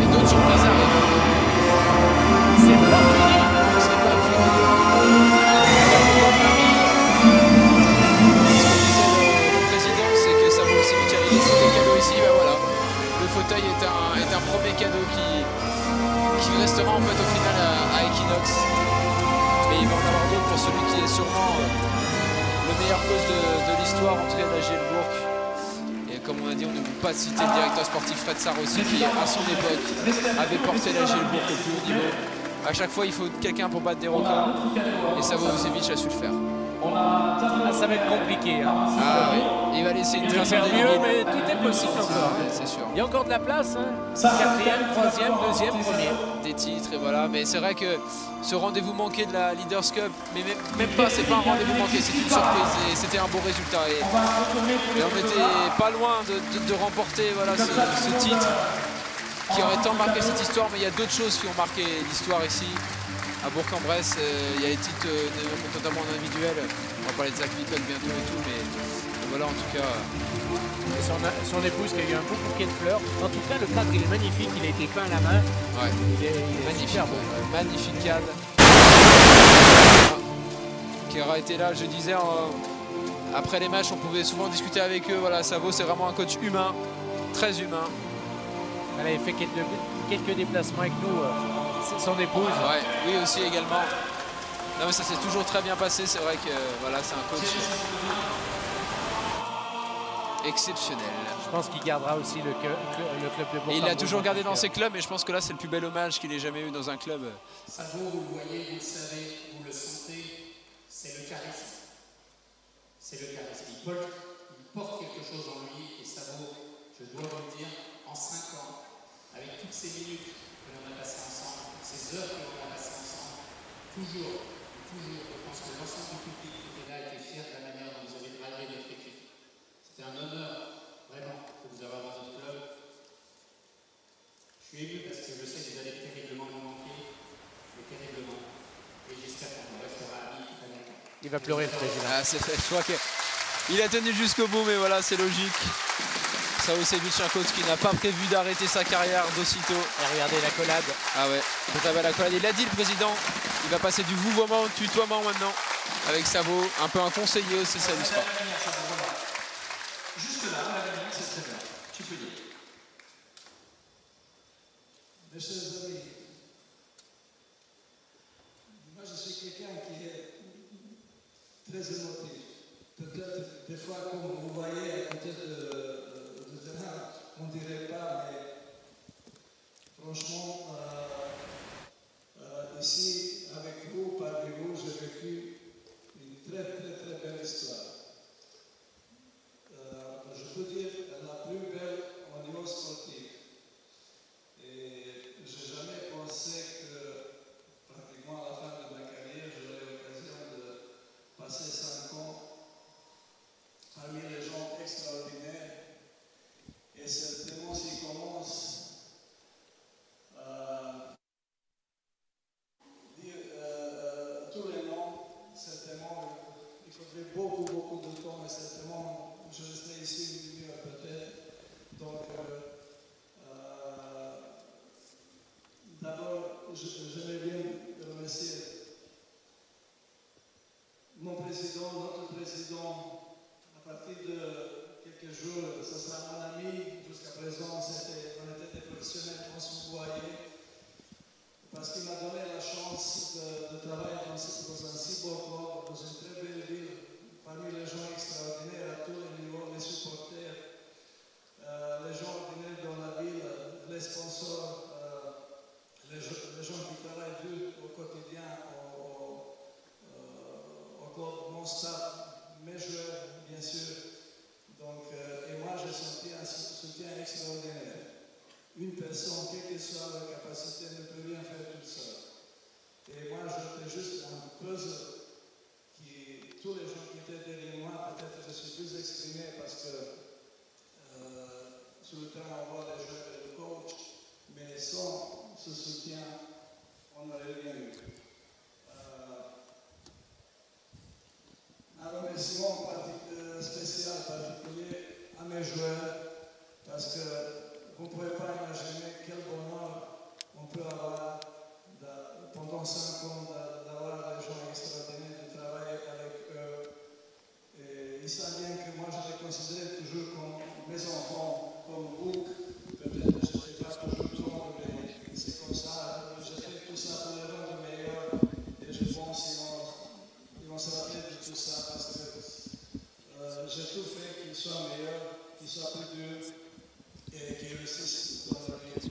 Et d'autres surprises arrivent. fauteuil est un premier cadeau qui restera en fait au final à Equinox. Mais il va en avoir d'autres pour celui qui est sûrement le meilleur coach de l'histoire, en tout cas de la Gielbourg. Et comme on a dit, on n'oublie pas de citer le directeur sportif Fred Sarr aussi, qui à son époque avait porté la Gielbourg au plus haut niveau. À chaque fois, il faut quelqu'un pour battre des records. Et Savojevic a su le faire. Ça va être compliqué. Hein. Ah oui, il va laisser une trace en mieux, mais tout est possible encore. C'est sûr. Il y a encore de la place. Hein. 4e, 3e, 2e, 1er. Des titres et voilà. Mais c'est vrai que ce rendez-vous manqué de la Leaders Cup, mais même pas, c'est pas un rendez-vous manqué, c'est une surprise et c'était un beau résultat. Et on n'était pas loin de remporter voilà, ce titre qui aurait tant marqué cette histoire, mais il y a d'autres choses qui ont marqué l'histoire ici. À Bourg-en-Bresse, il y a les titres notamment en individuel. On va parler de Zach Nicole bientôt et tout, mais voilà en tout cas. Son épouse qui a eu un beau bouquet de fleurs. En tout cas, le cadre il est magnifique, il a été peint à la main. Ouais. Il est magnifique. Magnifique cadre. Qui aura été là, je disais, après les matchs, on pouvait souvent discuter avec eux. Voilà, Savo, c'est vraiment un coach humain, très humain. Elle avait fait quelques déplacements avec nous. Son épouse. Ouais, oui aussi également. Non mais ça s'est toujours très bien passé, c'est vrai que voilà, c'est un coach exceptionnel. Je pense qu'il gardera aussi le club de Bourg-en-Bresse. Et il l'a toujours gardé dans ses clubs, et je pense que là c'est le plus bel hommage qu'il ait jamais eu dans un club. Savo, vous le voyez, vous le savez, vous le sentez, c'est le charisme. C'est le charisme. Il porte quelque chose en lui, et Savo, je dois vous le dire, en 5 ans, avec toutes ces minutes que l'on a passées ensemble, toutes ces heures que l'on a passées ensemble, toujours, je pense que l'ensemble du public qui était là était fier de la manière dont vous avez drivé notre équipe. C'était un honneur, vraiment, de vous avoir dans notre club. Je suis ému parce que je sais que vous allez terriblement nous manquer, mais terriblement. Et j'espère qu'on restera amis très longtemps. Il va pleurer le président. Ah, je crois qu'il a tenu jusqu'au bout, mais voilà, c'est logique. Savojevic, un coach qui n'a pas prévu d'arrêter sa carrière d'aussitôt. Et regardez l'accolade. Ah ouais, très belle accolade. Il l'a dit le président, il va passer du vouvoiement au tutoiement maintenant avec Savo, un peu un conseiller aussi, ça lui sera. Juste là, la lumière, c'est très bien. Tu peux dire. Mes chers amis, moi je suis quelqu'un qui est très émotif. Peut-être des fois, comme vous voyez, peut-être on ne dirait pas, mais franchement, ici, avec vous, parmi vous, j'ai vécu une très belle histoire. Je peux dire la plus belle au niveau sportif. Et je n'ai jamais pensé que, pratiquement à la fin de ma carrière, j'aurais l'occasion de passer 5 ans parmi les gens extraordinaires. Et certainement, s'il commence à dire tous les noms, certainement, il faudrait beaucoup de temps et certainement, je resterai ici une demi-heure peut-être. Donc, d'abord, j'aimerais bien remercier mon président, notre président, à partir de quelques jours, ce sera mon ami. Jusqu'à présent, on était des professionnels, on se voyait. Parce qu'il m'a donné la chance de travailler dans un si beau club, dans une très belle ville, parmi les gens extraordinaires à tous les niveaux, les supporters, les gens ordinaires dans la ville, les sponsors, les gens qui travaillent dur au quotidien, au club, mon staff, mes joueurs, bien sûr. Donc, et moi, j'ai senti un soutien extraordinaire. Une personne, quelle que soit leur capacité, ne peut rien faire toute seule. Et moi, j'étais juste un puzzle qui, tous les gens qui étaient derrière moi, peut-être je suis plus exprimé parce que sur le terrain, on voit les joueurs et le coach, mais sans ce soutien, on n'aurait rien eu. Un remerciement spécial, particulier à mes joueurs, parce que vous ne pouvez pas imaginer quel bonheur on peut avoir pendant 5 ans d'avoir des gens extraordinaires, de travailler avec eux. Et ils savent bien que moi je les considère toujours comme mes enfants, comme vous, peut-être. soit meilleur, qu'il soit plus dur et qu'il réussisse dans la vie.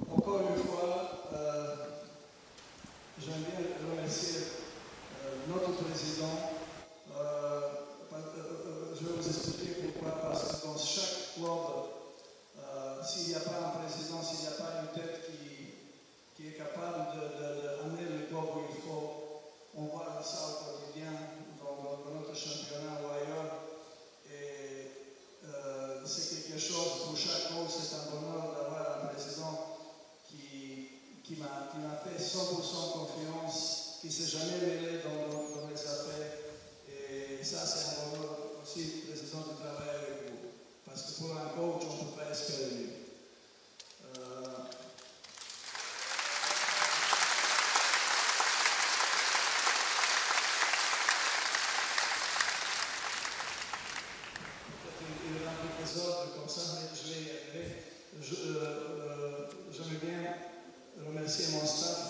Encore une fois, j'aime bien remercier notre président. Je vais vous expliquer pourquoi. Parce que dans chaque club, s'il n'y a pas un président, s'il n'y a pas une tête qui est capable d'amener le club où il faut, on voit ça au quotidien dans notre championnat ou ailleurs. Et c'est quelque chose, pour chaque coach, c'est un bonheur d'avoir un président qui m'a fait 100% confiance, qui ne s'est jamais mêlé dans les affaires. Et ça, c'est un bonheur aussi, président, de travailler avec vous. Parce que pour un coach, on ne peut pas espérer mieux. Il y a un peu ordres comme ça, mais je vais y arriver. J'aimerais bien remercier mon staff,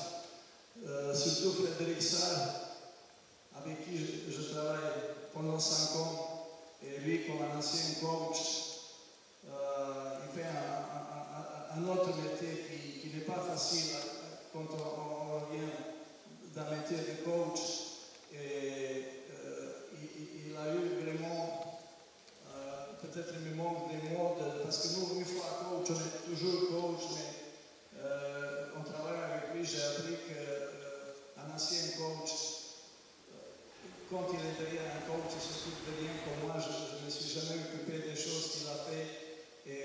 surtout Frédéric Sarr, avec qui je travaille pendant 5 ans. Et lui, comme un ancien coach, il fait un autre métier qui n'est pas facile quand on revient d'un métier de coach. Et il a eu vraiment, peut-être il me manque des mots, parce que nous, une fois coach, on est toujours coach, mais en travaillant avec lui, j'ai appris qu'un ancien coach, quand il est derrière un coach, il s'occupe de rien comme moi. Je ne me suis jamais occupé des choses qu'il a fait. Et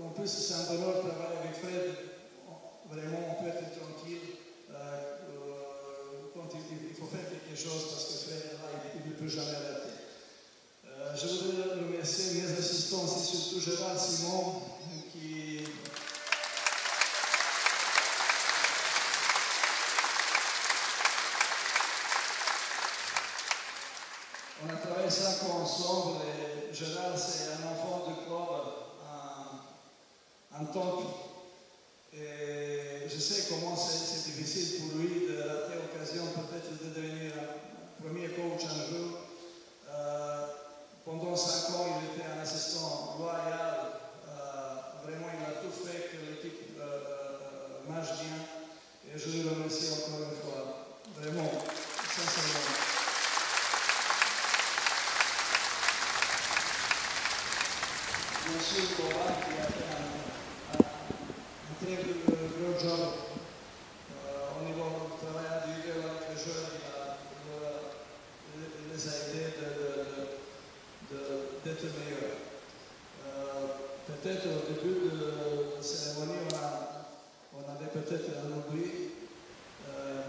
en plus, c'est un bonheur de travailler avec Fred. Vraiment, on peut être tranquille quand il faut faire quelque chose parce que Fred, là, il ne peut jamais arrêter. Je voudrais remercier mes assistants, et surtout Gérard Simon, qui... On a travaillé 5 ans ensemble et Gérard, c'est un enfant de club, un top. Et je sais comment c'est difficile pour lui de rater l'occasion peut-être de devenir un premier coach un jour. Pendant 5 ans, il était un assistant loyal. Vraiment, il a tout fait que l'équipe marche bien. Et je le remercie encore une fois. Vraiment, sincèrement. Bien sûr, Boban qui a fait un très gros job au niveau du travail individuel avec les joueurs, il les a aidés d'être meilleurs. Peut-être au début de la cérémonie, on avait peut-être un oubli.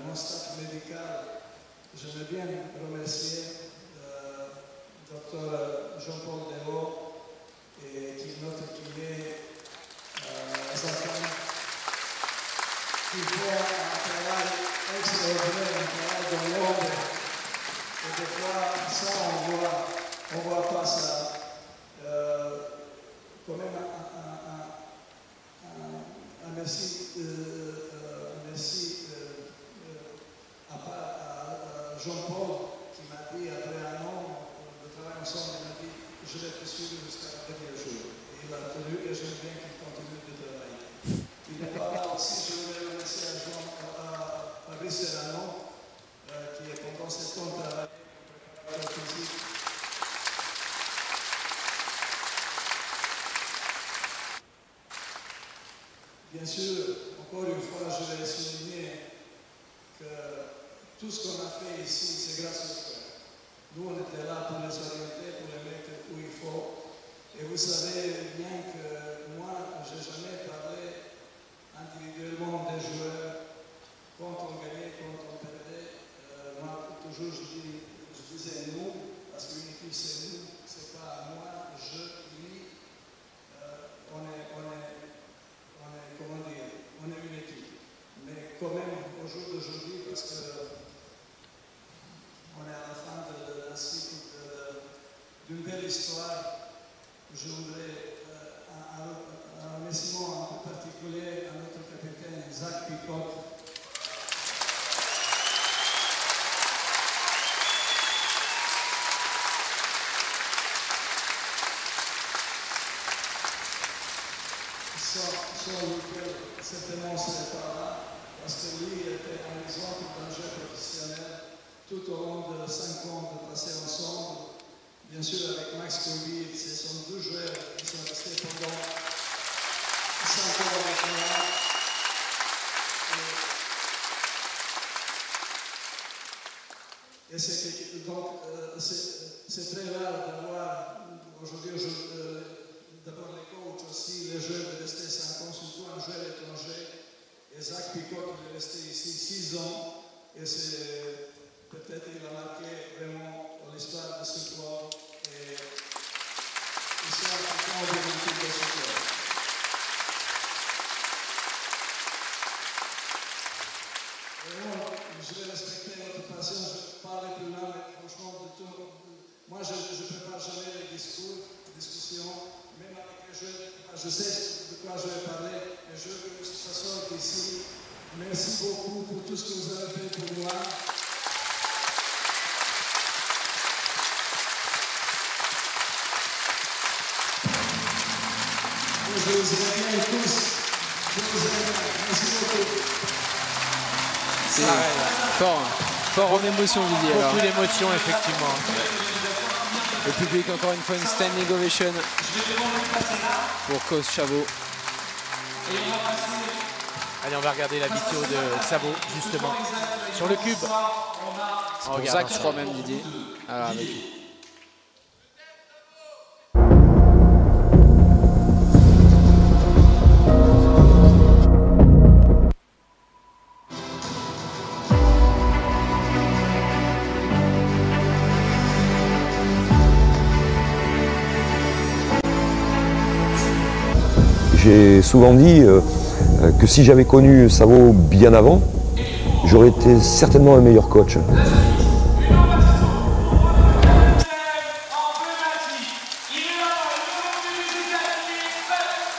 Mon staff médical, j'aimerais bien remercier Dr Jean-Paul Devaux, et qui est notre kiné, Zafan, qui fait un travail extraordinaire, un travail dans l'ombre. Et des fois, ça, on voit pas ça. Quand même un merci, à Jean-Paul qui m'a dit, après un an de travail ensemble, il m'a dit, je vais te suivre jusqu'à la dernière jour. Et il a tenu et j'aime bien qu'il continue de travailler. Il n'est pas là aussi, je voulais remercier à Fabrice Serrano, qui est pendant 7 ans travaillé pour le physique. Bien sûr, encore une fois, je vais souligner que tout ce qu'on a fait ici, c'est grâce au frère. Nous, on était là pour les orienter, pour les mettre où il faut. Et vous savez bien que moi, je n'ai jamais parlé individuellement des joueurs, quand on gagnait, quand on perdait. Moi, toujours, je disais nous, parce qu'une équipe, c'est nous, c'est pas moi, je, lui. On est, comment dire, on est une équipe. Mais quand même, au jour d'aujourd'hui, parce que on est à la fin d'un cycle d'une belle histoire. Je voudrais un remerciement un peu particulier à notre capitaine Zach Picot, bien sûr avec Max Corby, ce sont deux joueurs qui sont restés pendant 5 ans avec moi. Et c'est très rare d'avoir aujourd'hui d'abord les coachs aussi, les joueurs de rester 5 ans, surtout un joueur étranger. Et Zach Peacock il est resté ici 6 ans et c'est peut-être il a marqué vraiment l'histoire de ce club et c'est important de l'équipe de ce club. Je vais respecter votre patience, je vais parler plus là, mais franchement, de tout, moi je ne prépare jamais les discussions, même avec les jeunes, je sais de quoi je vais parler, mais je veux que ça sorte ici. Merci beaucoup pour tout ce que vous avez fait pour moi. Je vous aime tous, je vous aime, merci beaucoup. Fort en émotion, Didier. Beaucoup d'émotion, effectivement. Le public, encore une fois, une standing ovation pour coach Chabot. Allez, on va regarder la vidéo de Savo, justement, sur le cube. C'est pour Zach, je crois même, Didier. Alors, avec lui. J'ai souvent dit que si j'avais connu Savo bien avant, j'aurais été certainement un meilleur coach.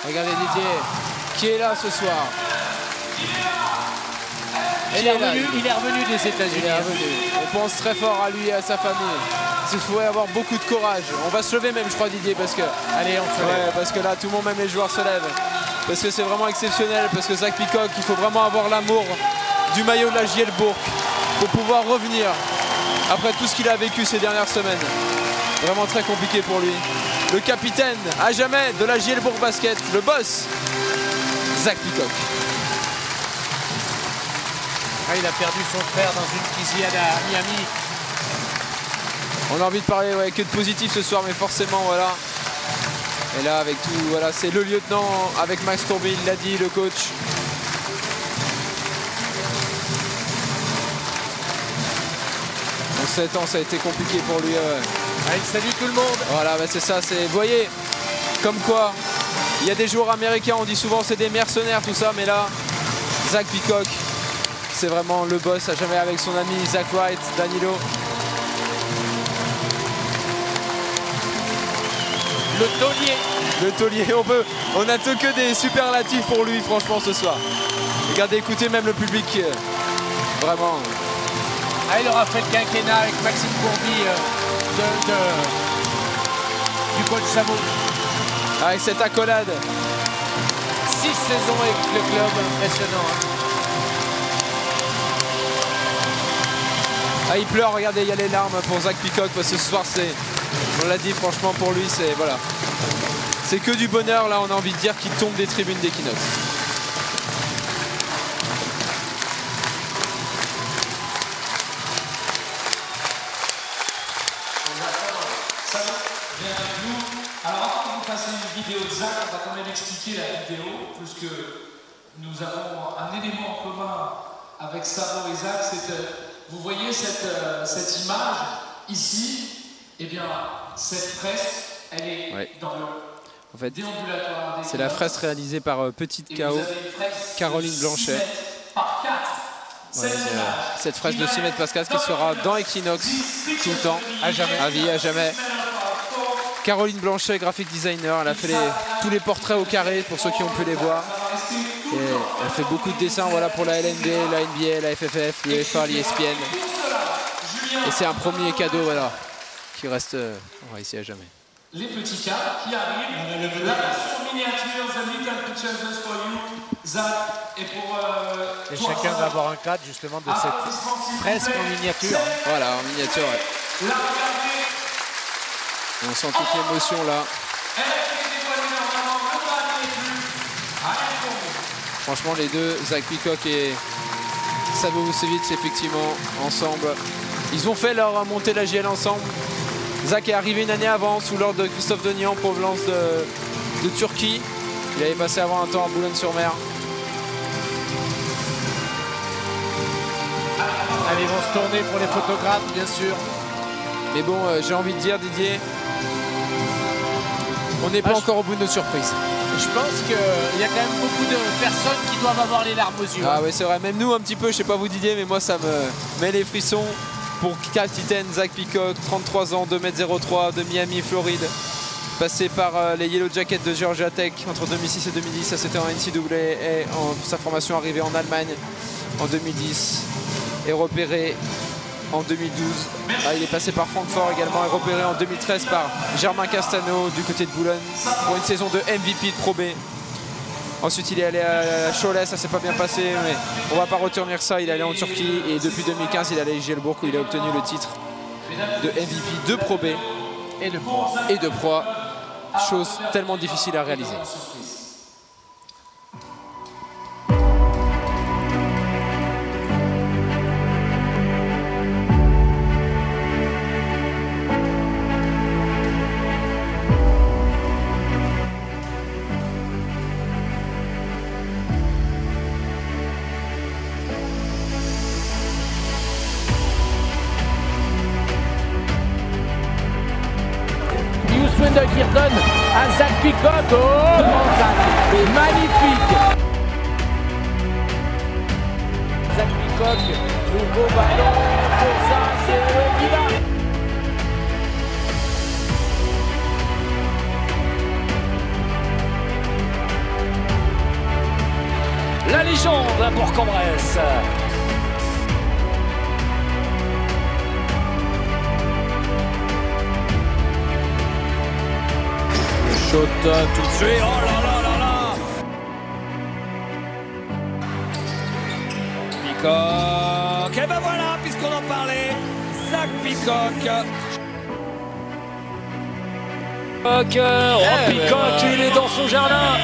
Regardez Didier, qui est là ce soir. Il est revenu des États-Unis. On pense très fort à lui et à sa famille. Il faut avoir beaucoup de courage. On va se lever même, je crois, Didier, parce que... Allez, on se lève. Parce que là, tout le monde, même les joueurs, se lèvent. Parce que c'est vraiment exceptionnel, parce que Zach Peacock, il faut vraiment avoir l'amour du maillot de la JL Bourg pour pouvoir revenir après tout ce qu'il a vécu ces dernières semaines. Vraiment très compliqué pour lui. Le capitaine, à jamais, de la JL Bourg Basket, le boss, Zach Peacock. Ah, il a perdu son frère dans une fusillade à Miami. On a envie de parler que de positif ce soir, mais forcément, voilà. Et là, avec tout, voilà, c'est le lieutenant avec Max Corby, il l'a dit, le coach. En 7 ans, ça a été compliqué pour lui. Ah, il salue tout le monde. Voilà, bah, c'est ça. Vous voyez, comme quoi, il y a des joueurs américains, on dit souvent c'est des mercenaires, tout ça, mais là, Zach Peacock, c'est vraiment le boss à jamais avec son ami Zach Wright, Danilo. Le taulier. Le taulier, on a que des superlatifs pour lui, franchement, ce soir. Regardez, écoutez même le public, vraiment. Ah, il aura fait le quinquennat avec Maxime Courby du coach Savo. Avec cette accolade. 6 saisons avec le club, impressionnant. Ah, il pleure, regardez, il y a les larmes pour Zach Peacock, parce que ce soir, on l'a dit, franchement, pour lui, voilà. C'est que du bonheur, là, on a envie de dire qu'il tombe des tribunes d'Equinox. Alors avant de vous passer une vidéo de Zach, on va quand même expliquer la vidéo, puisque nous avons un élément en commun avec Savo et Zach, c'est que vous voyez cette image ici, eh bien cette fresque, elle est dans le déambulatoire. C'est la fresque réalisée par Petite KO, Caroline Blanchet. Cette fresque de 6 mètres par 4 qui sera dans Equinox tout le temps, à jamais, à vie, à jamais. Caroline Blanchet, graphic designer, elle a fait tous les portraits au carré pour ceux qui ont pu les voir. Et elle fait beaucoup de dessins, voilà, pour la LNB, la NBA, la FFF, l'UEFA, l'ESPN. Et c'est un premier cadeau, voilà, qui reste ici à jamais. Les petits cas qui arrivent, la version miniature, The Little Pictures for You, Zach, et pour et chacun va avoir un cadre justement de cette fresque en miniature. Voilà, en miniature, ouais. Là, regardez, On sent toute l'émotion là. Franchement, les deux, Zach Peacock et Savo Vucevic, effectivement, ensemble. Ils ont fait leur montée la JL ensemble. Zach est arrivé une année avant sous l'ordre de Christophe Denis en provenance de Turquie. Il avait passé avant un temps à Boulogne-sur-Mer. Allez, ils vont se tourner pour les photographes, bien sûr. Mais bon, j'ai envie de dire, Didier, on n'est pas encore au bout de nos surprises. Je pense qu'il y a quand même beaucoup de personnes qui doivent avoir les larmes aux yeux. Ah oui, c'est vrai, même nous un petit peu, je sais pas vous Didier, mais moi ça me met les frissons pour capitaine Zach Peacock, 33 ans, 2m03 de Miami, Floride. Passé par les Yellow Jackets de Georgia Tech entre 2006 et 2010, ça c'était en NCAA et sa formation arrivée en Allemagne en 2010 et repéré en 2012. Ah, il est passé par Francfort également et repéré en 2013 par Germain Castano du côté de Boulogne pour une saison de MVP de Pro B. Ensuite il est allé à Cholet, ça s'est pas bien passé, mais on va pas retenir ça. Il est allé en Turquie et depuis 2015 il est allé à Gielbourg où il a obtenu le titre de MVP de Pro B et de Pro A. Chose tellement difficile à réaliser. Swindle qui redonne à Zach Peacock. Oh, bon Zach, magnifique. Zach Peacock, nouveau ballon pour ça, c'est Guida. La légende à Bourg-en-Bresse. Shot tout de suite. Oh là là là là. Peacock. Et ben voilà, puisqu'on en parlait, Zach Peacock. Peacock, il est dans son jardin.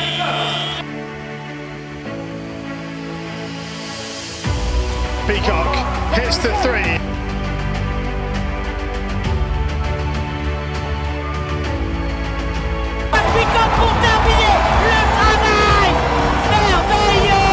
Peacock hits the three. Peacock pour terminer le travail merveilleux.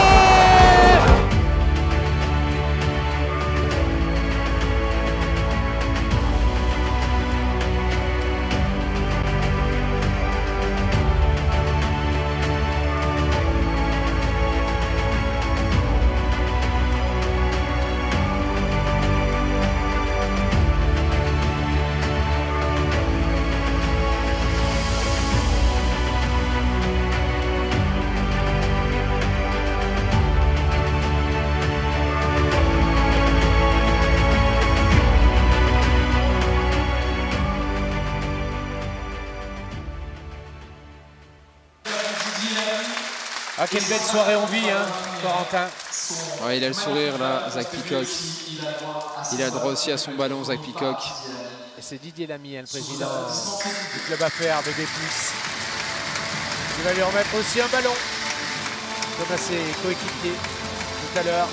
Ah, quelle belle soirée on vit, hein, Corentin. Ouais, il a le sourire là, Zach Peacock. Il a le droit aussi à son ballon, Zach Peacock. Et c'est Didier Lamy, hein, le président du club affaires BB+. Il va lui remettre aussi un ballon, comme à ses coéquipiers tout à l'heure.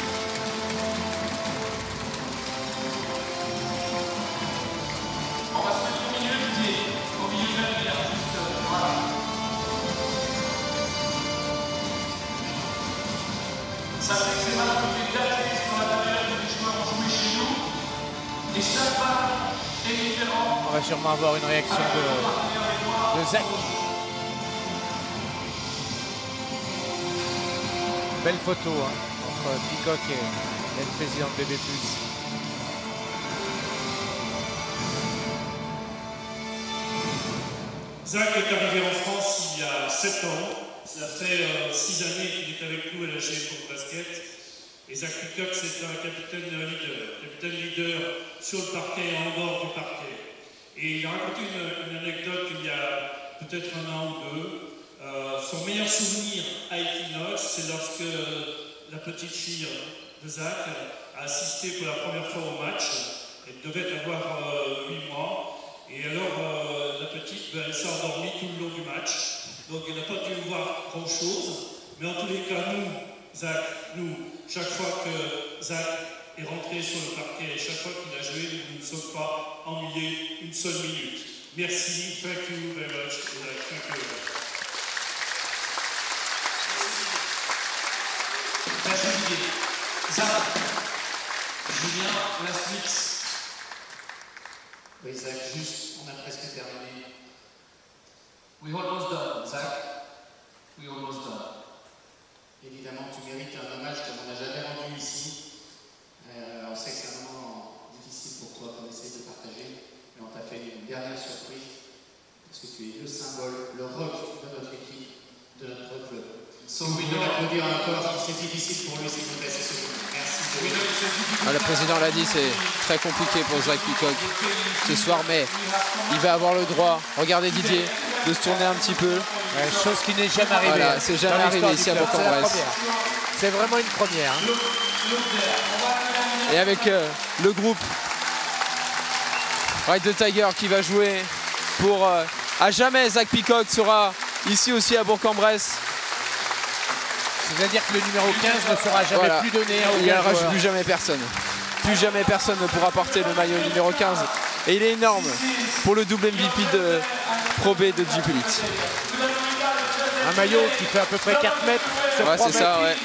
On va se mettre au milieu, Didier. Au milieu même, il y a juste... voilà. Ça fait que c'est mal qu'on fait dater sur la manière que les joueurs ont joué chez nous. Et chaque balle est différent. On va sûrement avoir une réaction de Zach. Belle photo hein, entre Peacock et le président de BB+. Zach est arrivé en France il y a 7 ans. Ça fait 6 années qu'il est avec nous à la GL pour basket. Et Zach Peacock, c'est un capitaine leader sur le parquet et en dehors du parquet. Et il a raconté une anecdote il y a peut-être un an ou deux. Son meilleur souvenir à Equinox, c'est lorsque la petite fille de Zach a assisté pour la première fois au match. Elle devait avoir 8 mois. Et alors, la petite, elle s'est endormie tout le long du match. Donc, elle n'a pas dû voir grand-chose. Mais en tous les cas, nous, Zach, chaque fois que Zach est rentré sur le parquet et chaque fois qu'il a joué, nous ne sommes pas ennuyés une seule minute. Merci. Thank you very much. Thank you very much. Merci Didier. Zach, Julien, la suite. Oui, Zach, juste, on a presque terminé. We almost done, Zach. We almost done. Évidemment, tu mérites un hommage comme on n'a jamais rendu ici. On sait que c'est un moment difficile pour toi qu'on essaye de partager, mais on t'a fait une dernière surprise parce que tu es le symbole, le rock de notre équipe, de notre club. So we know applaudir encore, c'est difficile pour lui, s'il vous plaît, c'est ce moment. Merci. Le président l'a dit, c'est très compliqué pour Zach Peacock ce soir, mais il va avoir le droit, regardez Didier, de se tourner un petit peu. Chose qui n'est jamais arrivée. Voilà, c'est jamais arrivé ici à Bourg-en-Bresse. C'est vraiment une première. Et avec le groupe Ride the Tiger qui va jouer pour à jamais, Zach Peacock sera ici aussi à Bourg-en-Bresse. C'est-à-dire que le numéro 15 ne sera jamais plus donné à aucun joueur. Il n'y aura plus jamais personne. Plus jamais personne ne pourra porter le maillot numéro 15. Et il est énorme pour le double MVP de Pro B de Jeep Elite. Un maillot qui fait à peu près 4 mètres sur 3 mètres. C'est ça, ouais.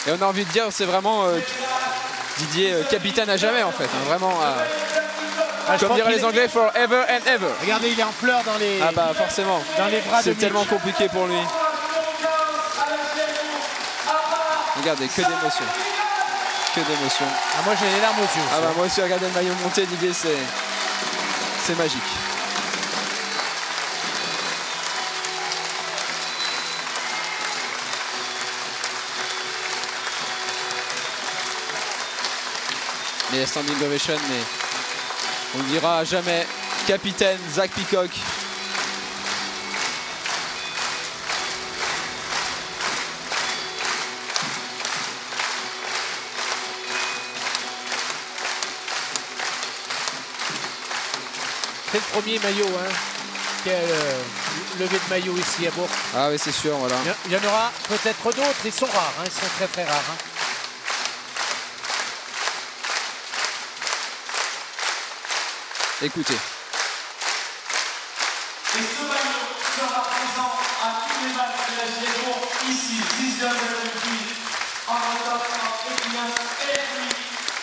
Et on a envie de dire, c'est vraiment Didier capitaine à jamais en fait. Hein, vraiment, comme diraient les Anglais, forever and ever. Regardez, il est en pleurs dans les, forcément. Dans les bras de C'est tellement compliqué pour lui. Regardez, que d'émotion. Que d'émotion. Ah, moi j'ai les larmes aux yeux. Ah bah moi aussi, regardez le maillot monté, Didier, c'est magique. Mais standing ovation, mais on ne dira jamais capitaine Zach Peacock. C'est le premier maillot qui a levé de maillot ici à Bourg. Ah oui, c'est sûr, voilà. Il y en aura peut-être d'autres, ils sont rares, ils sont très très rares. Écoutez. Et ce maillot sera présent à tous les matchs de la JL Bourg ici. This year will be on the top of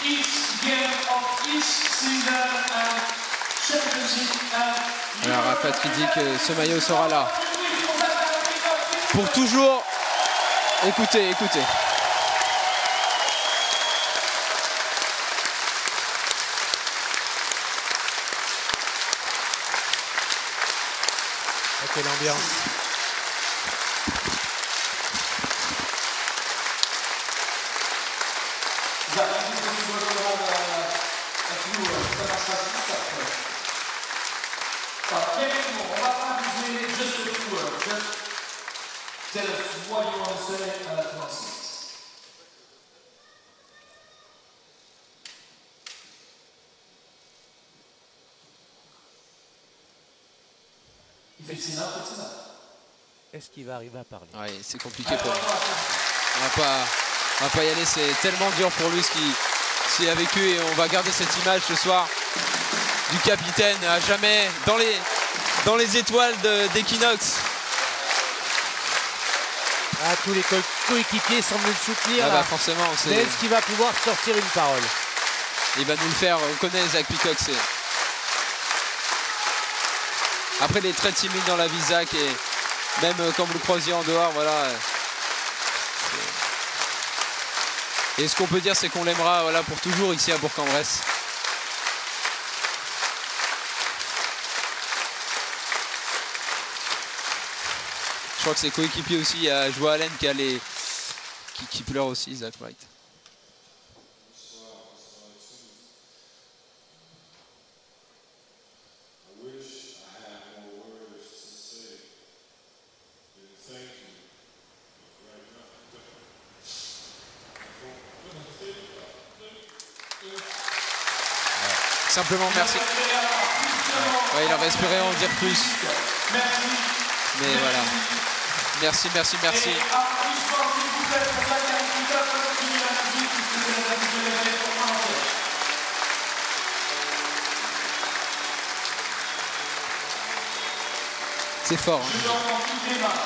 each game of each season and championship. Alors Rafat qui dit que ce maillot sera là. Pour toujours. Écoutez, écoutez. Quelle ambiance. On va pas viser juste le tour, juste tell us what you want to say and let's not see it. Est-ce qu'il va arriver à parler? Oui, c'est compliqué pour lui. On va pas y aller, c'est tellement dur pour lui ce qu'il a vécu et on va garder cette image ce soir du capitaine à jamais dans les étoiles d'Equinox. Ah, tous les coéquipiers semblent le soutenir. Ah bah forcément. Est-ce qu'il va pouvoir sortir une parole? Il va nous le faire, on connaît Zach Peacock. Après, il est très timide dans la vie, Zach, et même quand vous le croisiez en dehors, voilà. Et ce qu'on peut dire, c'est qu'on l'aimera voilà, pour toujours ici à Bourg-en-Bresse. Je crois que ses coéquipiers aussi, il y a Joe Allen qui pleure aussi, Zach Wright. Simplement merci. Ouais, il aurait espéré en dire plus. Mais voilà. Merci, merci, merci. C'est fort. Hein.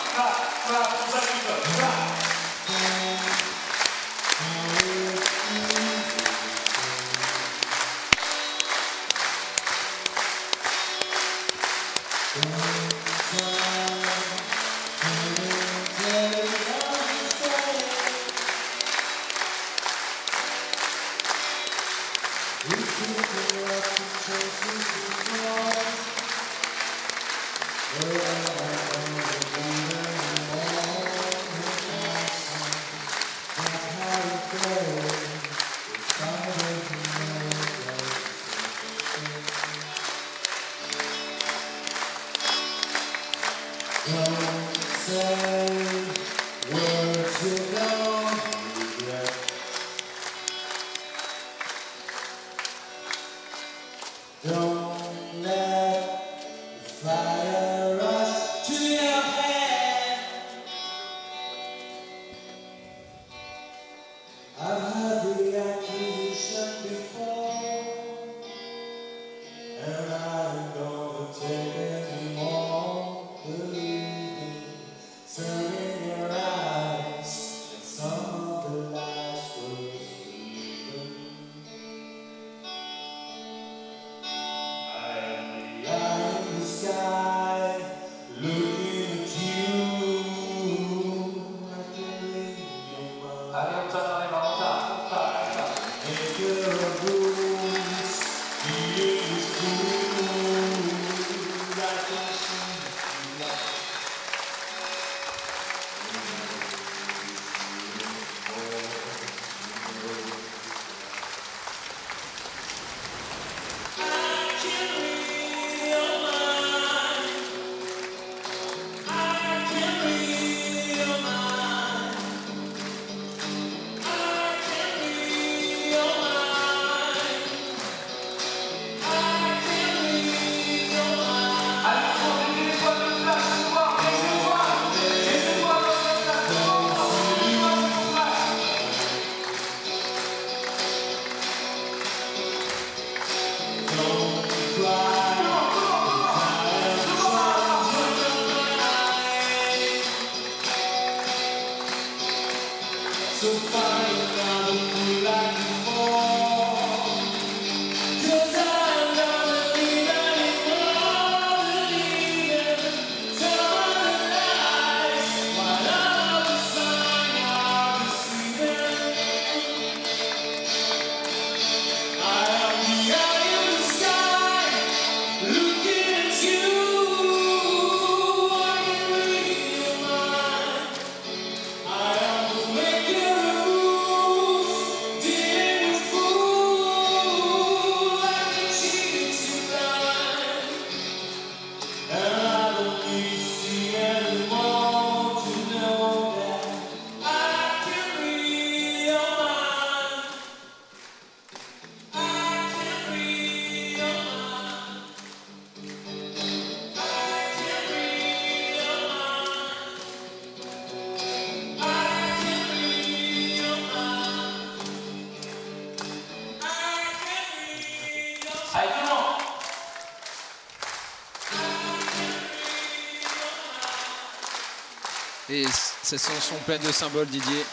Et ces sons sont pleins de symboles, Didier.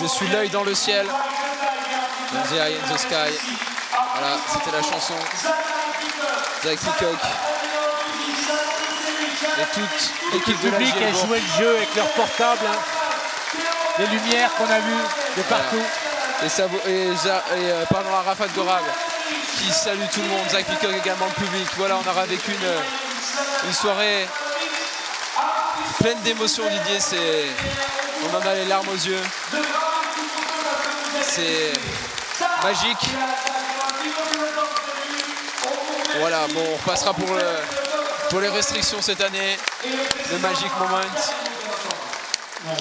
Je suis l'œil dans le ciel. The Eye in the Sky. Voilà, c'était la chanson. Zach Peacock. Et toute l'équipe de public a joué le jeu avec leur portable. Hein. Les lumières qu'on a vues de partout. Voilà. Pardon à Rafat Gorab qui salue tout le monde. Zach Peacock également, le public. Voilà, on aura vécu une soirée pleine d'émotions, Didier. On en a les larmes aux yeux. C'est magique. Voilà, bon, on repassera pour les restrictions cette année. Le Magic Moment.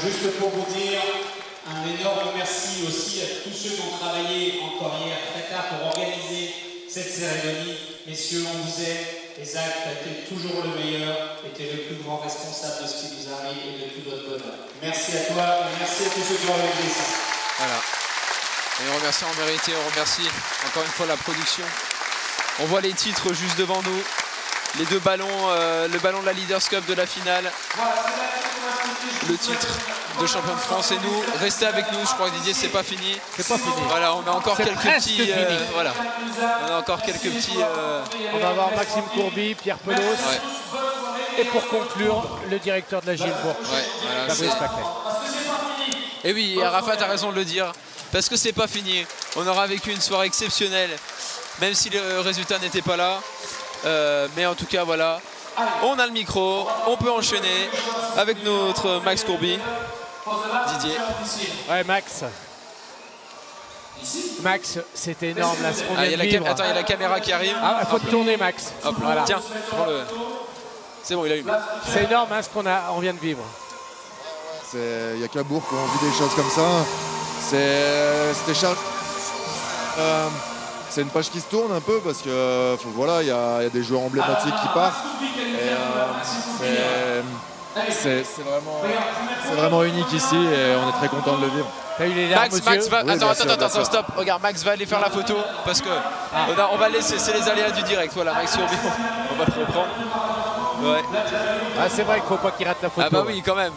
Juste pour vous dire un énorme merci aussi à tous ceux qui ont travaillé encore hier très tard pour organiser cette cérémonie. Messieurs, on vous aime. Et Zach, tu as été toujours le meilleur, et tu es le plus grand responsable de ce qui nous arrive et de tout notre bonheur. Merci à toi et merci à tous ceux qui ont réalisé ça. Voilà. Et on remercie en vérité, on remercie encore une fois la production. On voit les titres juste devant nous. Les deux ballons, le ballon de la Leaders Cup de la finale. Le titre de champion de France et nous, restez avec nous, je crois que Didier c'est pas fini. C'est pas fini. Voilà, on a encore quelques petits. Voilà. On a encore quelques petits. On va avoir Maxime Courby, Pierre Pelos. Ouais. Et pour conclure, le directeur de la Gielbourg, voilà, Fabrice Paclet. Et oui, Arafat a raison de le dire, parce que c'est pas fini. On aura vécu une soirée exceptionnelle, même si le résultat n'était pas là. Mais en tout cas, voilà. On a le micro, on peut enchaîner avec notre Max Courby. Didier. Ouais, Max. Max, c'était énorme là, ce qu'on vient de vivre. Attends, il y a la caméra qui arrive. Ah, il faut te tourner, Max. Hop, voilà. Tiens, prends-le. C'est bon, il a eu. C'est énorme hein, ce qu'on vient de vivre. Il n'y a qu'à Bourg qu'on vit des choses comme ça. C'était chargé. C'est une page qui se tourne un peu parce que voilà, il y a des joueurs emblématiques qui partent. C'est vraiment unique ici et on est très content de le vivre. T'as eu les larmes, Max va. Oui, attends, stop. Regarde, Max va aller faire la photo parce que on va laisser, c'est les aléas du direct. Voilà, Max Courby, on va le reprendre. Ouais. Ah, c'est vrai qu'il faut pas qu'il rate la photo. Ah bah oui, quand même.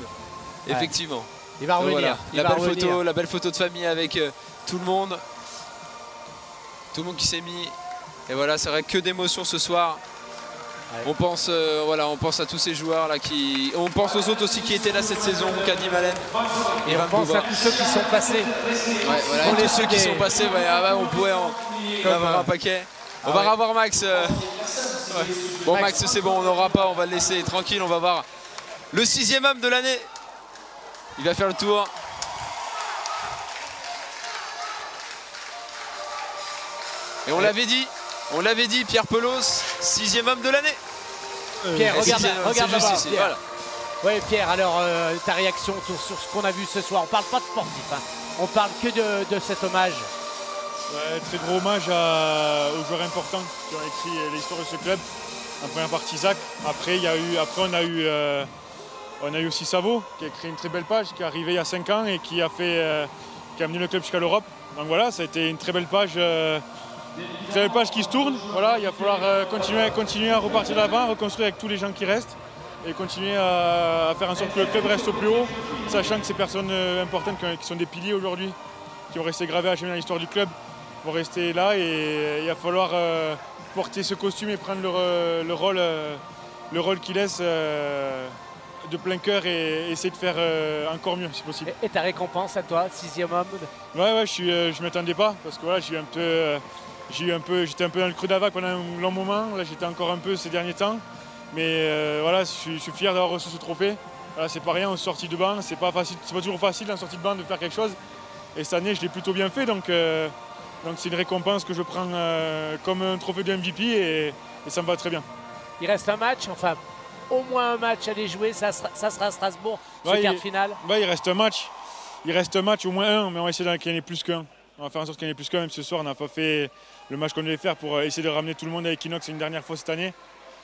Effectivement. Il va revenir. Voilà. La belle photo de famille avec tout le monde. Tout le monde qui s'est mis. Et voilà, c'est vrai que d'émotions ce soir. Ouais. On pense à tous ces joueurs là qui. On pense aux autres aussi qui étaient là cette saison, Kadi Malen. Et on pense à tous ceux qui sont passés. Ouais, voilà, tous ceux qui sont passés, on pourrait en avoir un paquet. On va revoir Max. Bon Max, c'est bon, on n'aura pas, on va le laisser tranquille, on va voir le 6e homme de l'année. Il va faire le tour. Et on l'avait dit, Pierre Pelos, 6e homme de l'année. Pierre, regarde juste ici. Pierre. Voilà. Ouais, Pierre, alors ta réaction sur ce qu'on a vu ce soir. On parle pas de sportif, hein. On parle que de cet hommage. Ouais, très gros hommage aux joueurs importants qui ont écrit l'histoire de ce club. En première partie, Zach. Après, on a eu aussi Savo qui a écrit une très belle page, qui est arrivé il y a 5 ans et qui a amené le club jusqu'à l'Europe. Donc voilà, ça a été une très belle page. Très belle page qui se tourne. Voilà, il va falloir continuer à repartir d'avant, reconstruire avec tous les gens qui restent et continuer à faire en sorte que le club reste au plus haut, sachant que ces personnes importantes qui sont des piliers aujourd'hui, qui vont rester gravés à jamais dans l'histoire du club, vont rester là et il va falloir porter ce costume et prendre le rôle qu'ils laissent de plein cœur et essayer de faire encore mieux si possible. Et ta récompense à toi, 6e homme? Ouais, je m'attendais pas parce que voilà, j'étais un peu dans le creux d'Avac pendant un long moment. Là, j'étais encore un peu ces derniers temps. Mais voilà, je suis fier d'avoir reçu ce trophée. Voilà, c'est pas rien en sortie de banc. C'est pas toujours facile en sortie de banc de faire quelque chose. Et cette année, je l'ai plutôt bien fait. Donc c'est une récompense que je prends comme un trophée de MVP et ça me va très bien. Il reste un match, enfin au moins un match à aller jouer. Ça sera à Strasbourg, ce quart de finale. Ouais, il reste un match. Il reste un match, au moins un, mais on va essayer qu'il y en ait plus qu'un. On va faire en sorte qu'il y en ait plus qu'un. Même ce soir, on n'a pas fait le match qu'on devait faire pour essayer de ramener tout le monde à Equinox une dernière fois cette année.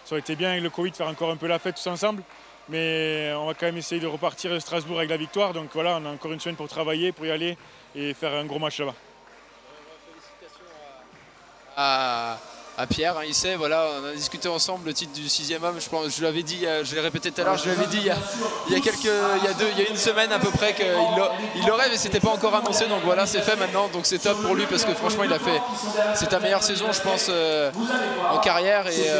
Ça aurait été bien avec le Covid, faire encore un peu la fête tous ensemble. Mais on va quand même essayer de repartir à Strasbourg avec la victoire. Donc voilà, on a encore une semaine pour travailler, pour y aller et faire un gros match là-bas. À Pierre, hein, il sait, voilà, on a discuté ensemble le titre du 6e homme, je l'avais dit, je l'ai répété tout à l'heure, je l'avais dit il y a une semaine à peu près qu'il l'aurait, mais c'était pas encore annoncé, donc voilà, c'est fait maintenant, donc c'est top pour lui parce que franchement il a fait, c'est ta meilleure saison je pense en carrière et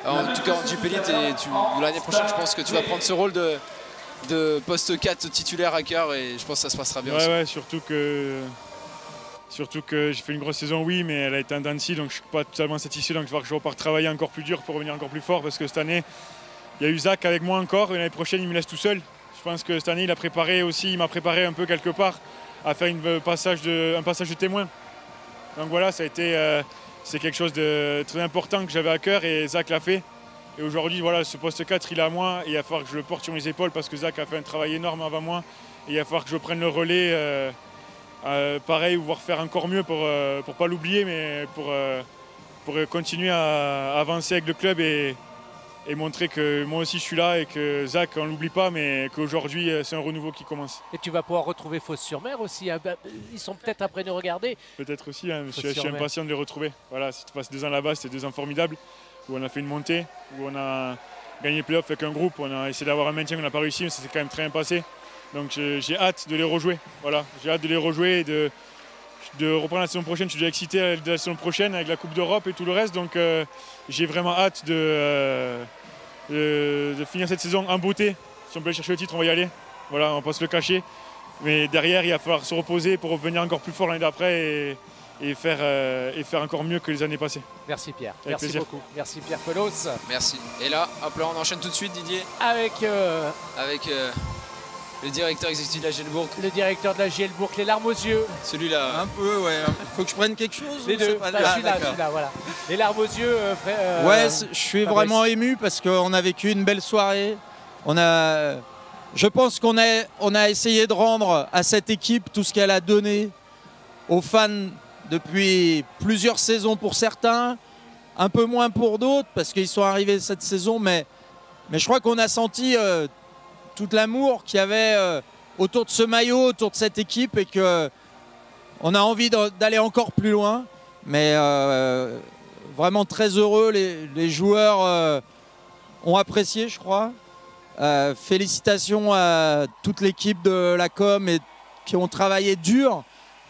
en tout cas en Jeep Elite et l'année prochaine je pense que tu vas prendre ce rôle de poste 4 titulaire à cœur et je pense que ça se passera bien aussi. Ouais, surtout que j'ai fait une grosse saison, oui, mais elle a été un dents de scie, donc je ne suis pas totalement satisfait. Donc il va falloir que je reparte travailler encore plus dur pour revenir encore plus fort. Parce que cette année, il y a eu Zach avec moi encore, et l'année prochaine, il me laisse tout seul. Je pense que cette année, il m'a préparé un peu quelque part à faire un passage de témoin. Donc voilà, c'est quelque chose de très important que j'avais à cœur, et Zach l'a fait. Et aujourd'hui, voilà, ce poste 4, il est à moi, et il va falloir que je le porte sur mes épaules, parce que Zach a fait un travail énorme avant moi, et il va falloir que je prenne le relais. Pareil, voire faire encore mieux pour pas l'oublier, mais pour continuer à avancer avec le club et montrer que moi aussi je suis là et que Zach, on ne l'oublie pas, mais qu'aujourd'hui c'est un renouveau qui commence. Et tu vas pouvoir retrouver Fos-sur-Mer aussi. Hein. Ils sont peut-être après nous regarder. Peut-être aussi, hein, je suis impatient de les retrouver. Voilà, si tu passes 2 ans là-bas, c'était 2 ans formidables, où on a fait une montée, où on a gagné les playoffs avec un groupe, on a essayé d'avoir un maintien, on n'a pas réussi, mais ça s'est quand même très bien passé. Donc j'ai hâte de les rejouer. Voilà, j'ai hâte de les rejouer et de reprendre la saison prochaine. Je suis déjà excité de la saison prochaine avec la Coupe d'Europe et tout le reste. Donc j'ai vraiment hâte de finir cette saison en beauté. Si on peut aller chercher le titre, on va y aller. Voilà, on va pas se le cacher. Mais derrière, il va falloir se reposer pour revenir encore plus fort l'année d'après et faire encore mieux que les années passées. Merci Pierre. Avec Merci plaisir. beaucoup. Merci Pierre Pelos. Merci. Et là, hop là, on enchaîne tout de suite, Didier. Avec le directeur exécutif de la Gielbourg. le directeur de la Gielbourg, les larmes aux yeux. Celui-là. Un peu, ouais. Faut que je prenne quelque chose. Les deux. Pas... Celui-là, voilà. Les larmes aux yeux. Ouais, je suis vraiment ému parce qu'on a vécu une belle soirée. Je pense qu'on a essayé de rendre à cette équipe tout ce qu'elle a donné aux fans depuis plusieurs saisons pour certains, un peu moins pour d'autres parce qu'ils sont arrivés cette saison, mais je crois qu'on a senti tout l'amour qu'il y avait autour de ce maillot, autour de cette équipe et qu'on a envie d'aller encore plus loin. Mais vraiment très heureux, les joueurs ont apprécié, je crois. Félicitations à toute l'équipe de la com et qui ont travaillé dur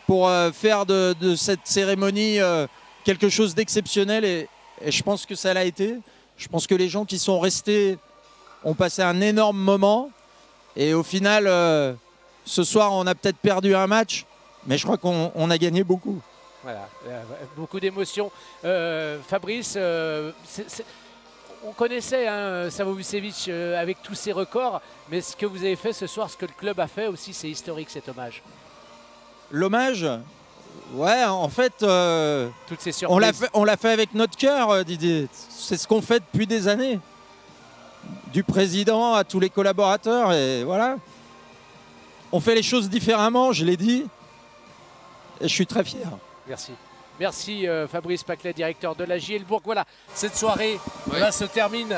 pour faire de cette cérémonie quelque chose d'exceptionnel et je pense que ça l'a été. Je pense que les gens qui sont restés ont passé un énorme moment et au final ce soir on a peut-être perdu un match mais je crois qu'on a gagné beaucoup. Voilà, beaucoup d'émotions. Fabrice, on connaissait Savo Vucevic avec tous ses records, mais ce que vous avez fait ce soir, ce que le club a fait aussi, c'est historique cet hommage. L'hommage, ouais, en fait, toutes ces surprises. On l'a fait avec notre cœur, Didier. C'est ce qu'on fait depuis des années. Du président à tous les collaborateurs, et voilà. On fait les choses différemment, je l'ai dit, et je suis très fier. Merci. Merci Fabrice Paclet, directeur de la Gielbourg. Voilà, cette soirée se termine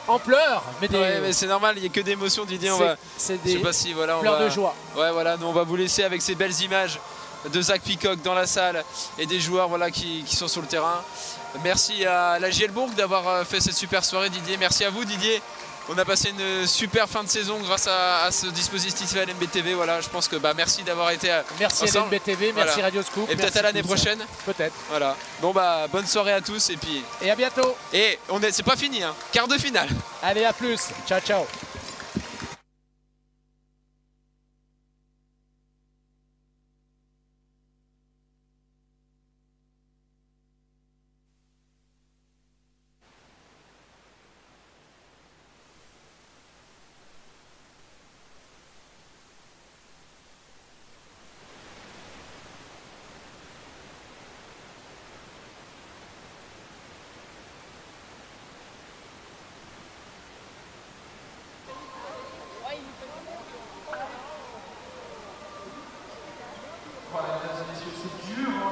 en pleurs. Mais c'est normal, il n'y a que d'émotions, Didier. C'est des je sais pas si, voilà, pleurs de joie. Ouais, voilà, nous on va vous laisser avec ces belles images de Zach Peacock dans la salle et des joueurs voilà, qui sont sur le terrain. Merci à la Gielbourg d'avoir fait cette super soirée, Didier. Merci à vous, Didier. On a passé une super fin de saison grâce à ce dispositif LNB-TV. Voilà, je pense que merci d'avoir été merci ensemble. LNB-TV, merci Radio Scoop. Et peut-être à l'année prochaine. Peut-être. Voilà. Bon bonne soirée à tous et à bientôt. Et c'est pas fini, hein. Quart de finale. Allez, à plus. Ciao, ciao.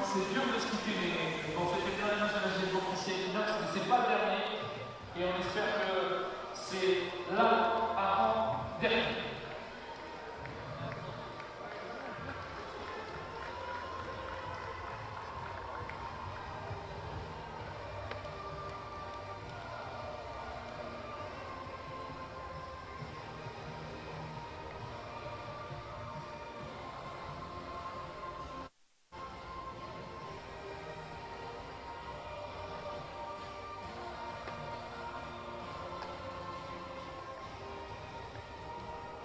C'est dur de expliquer, mais bon, c'était le dernier match à la Gielbourg officiel inox, mais c'est pas le dernier. Et on espère que c'est l'avant-dernier.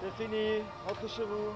C'est fini, rentrez chez vous.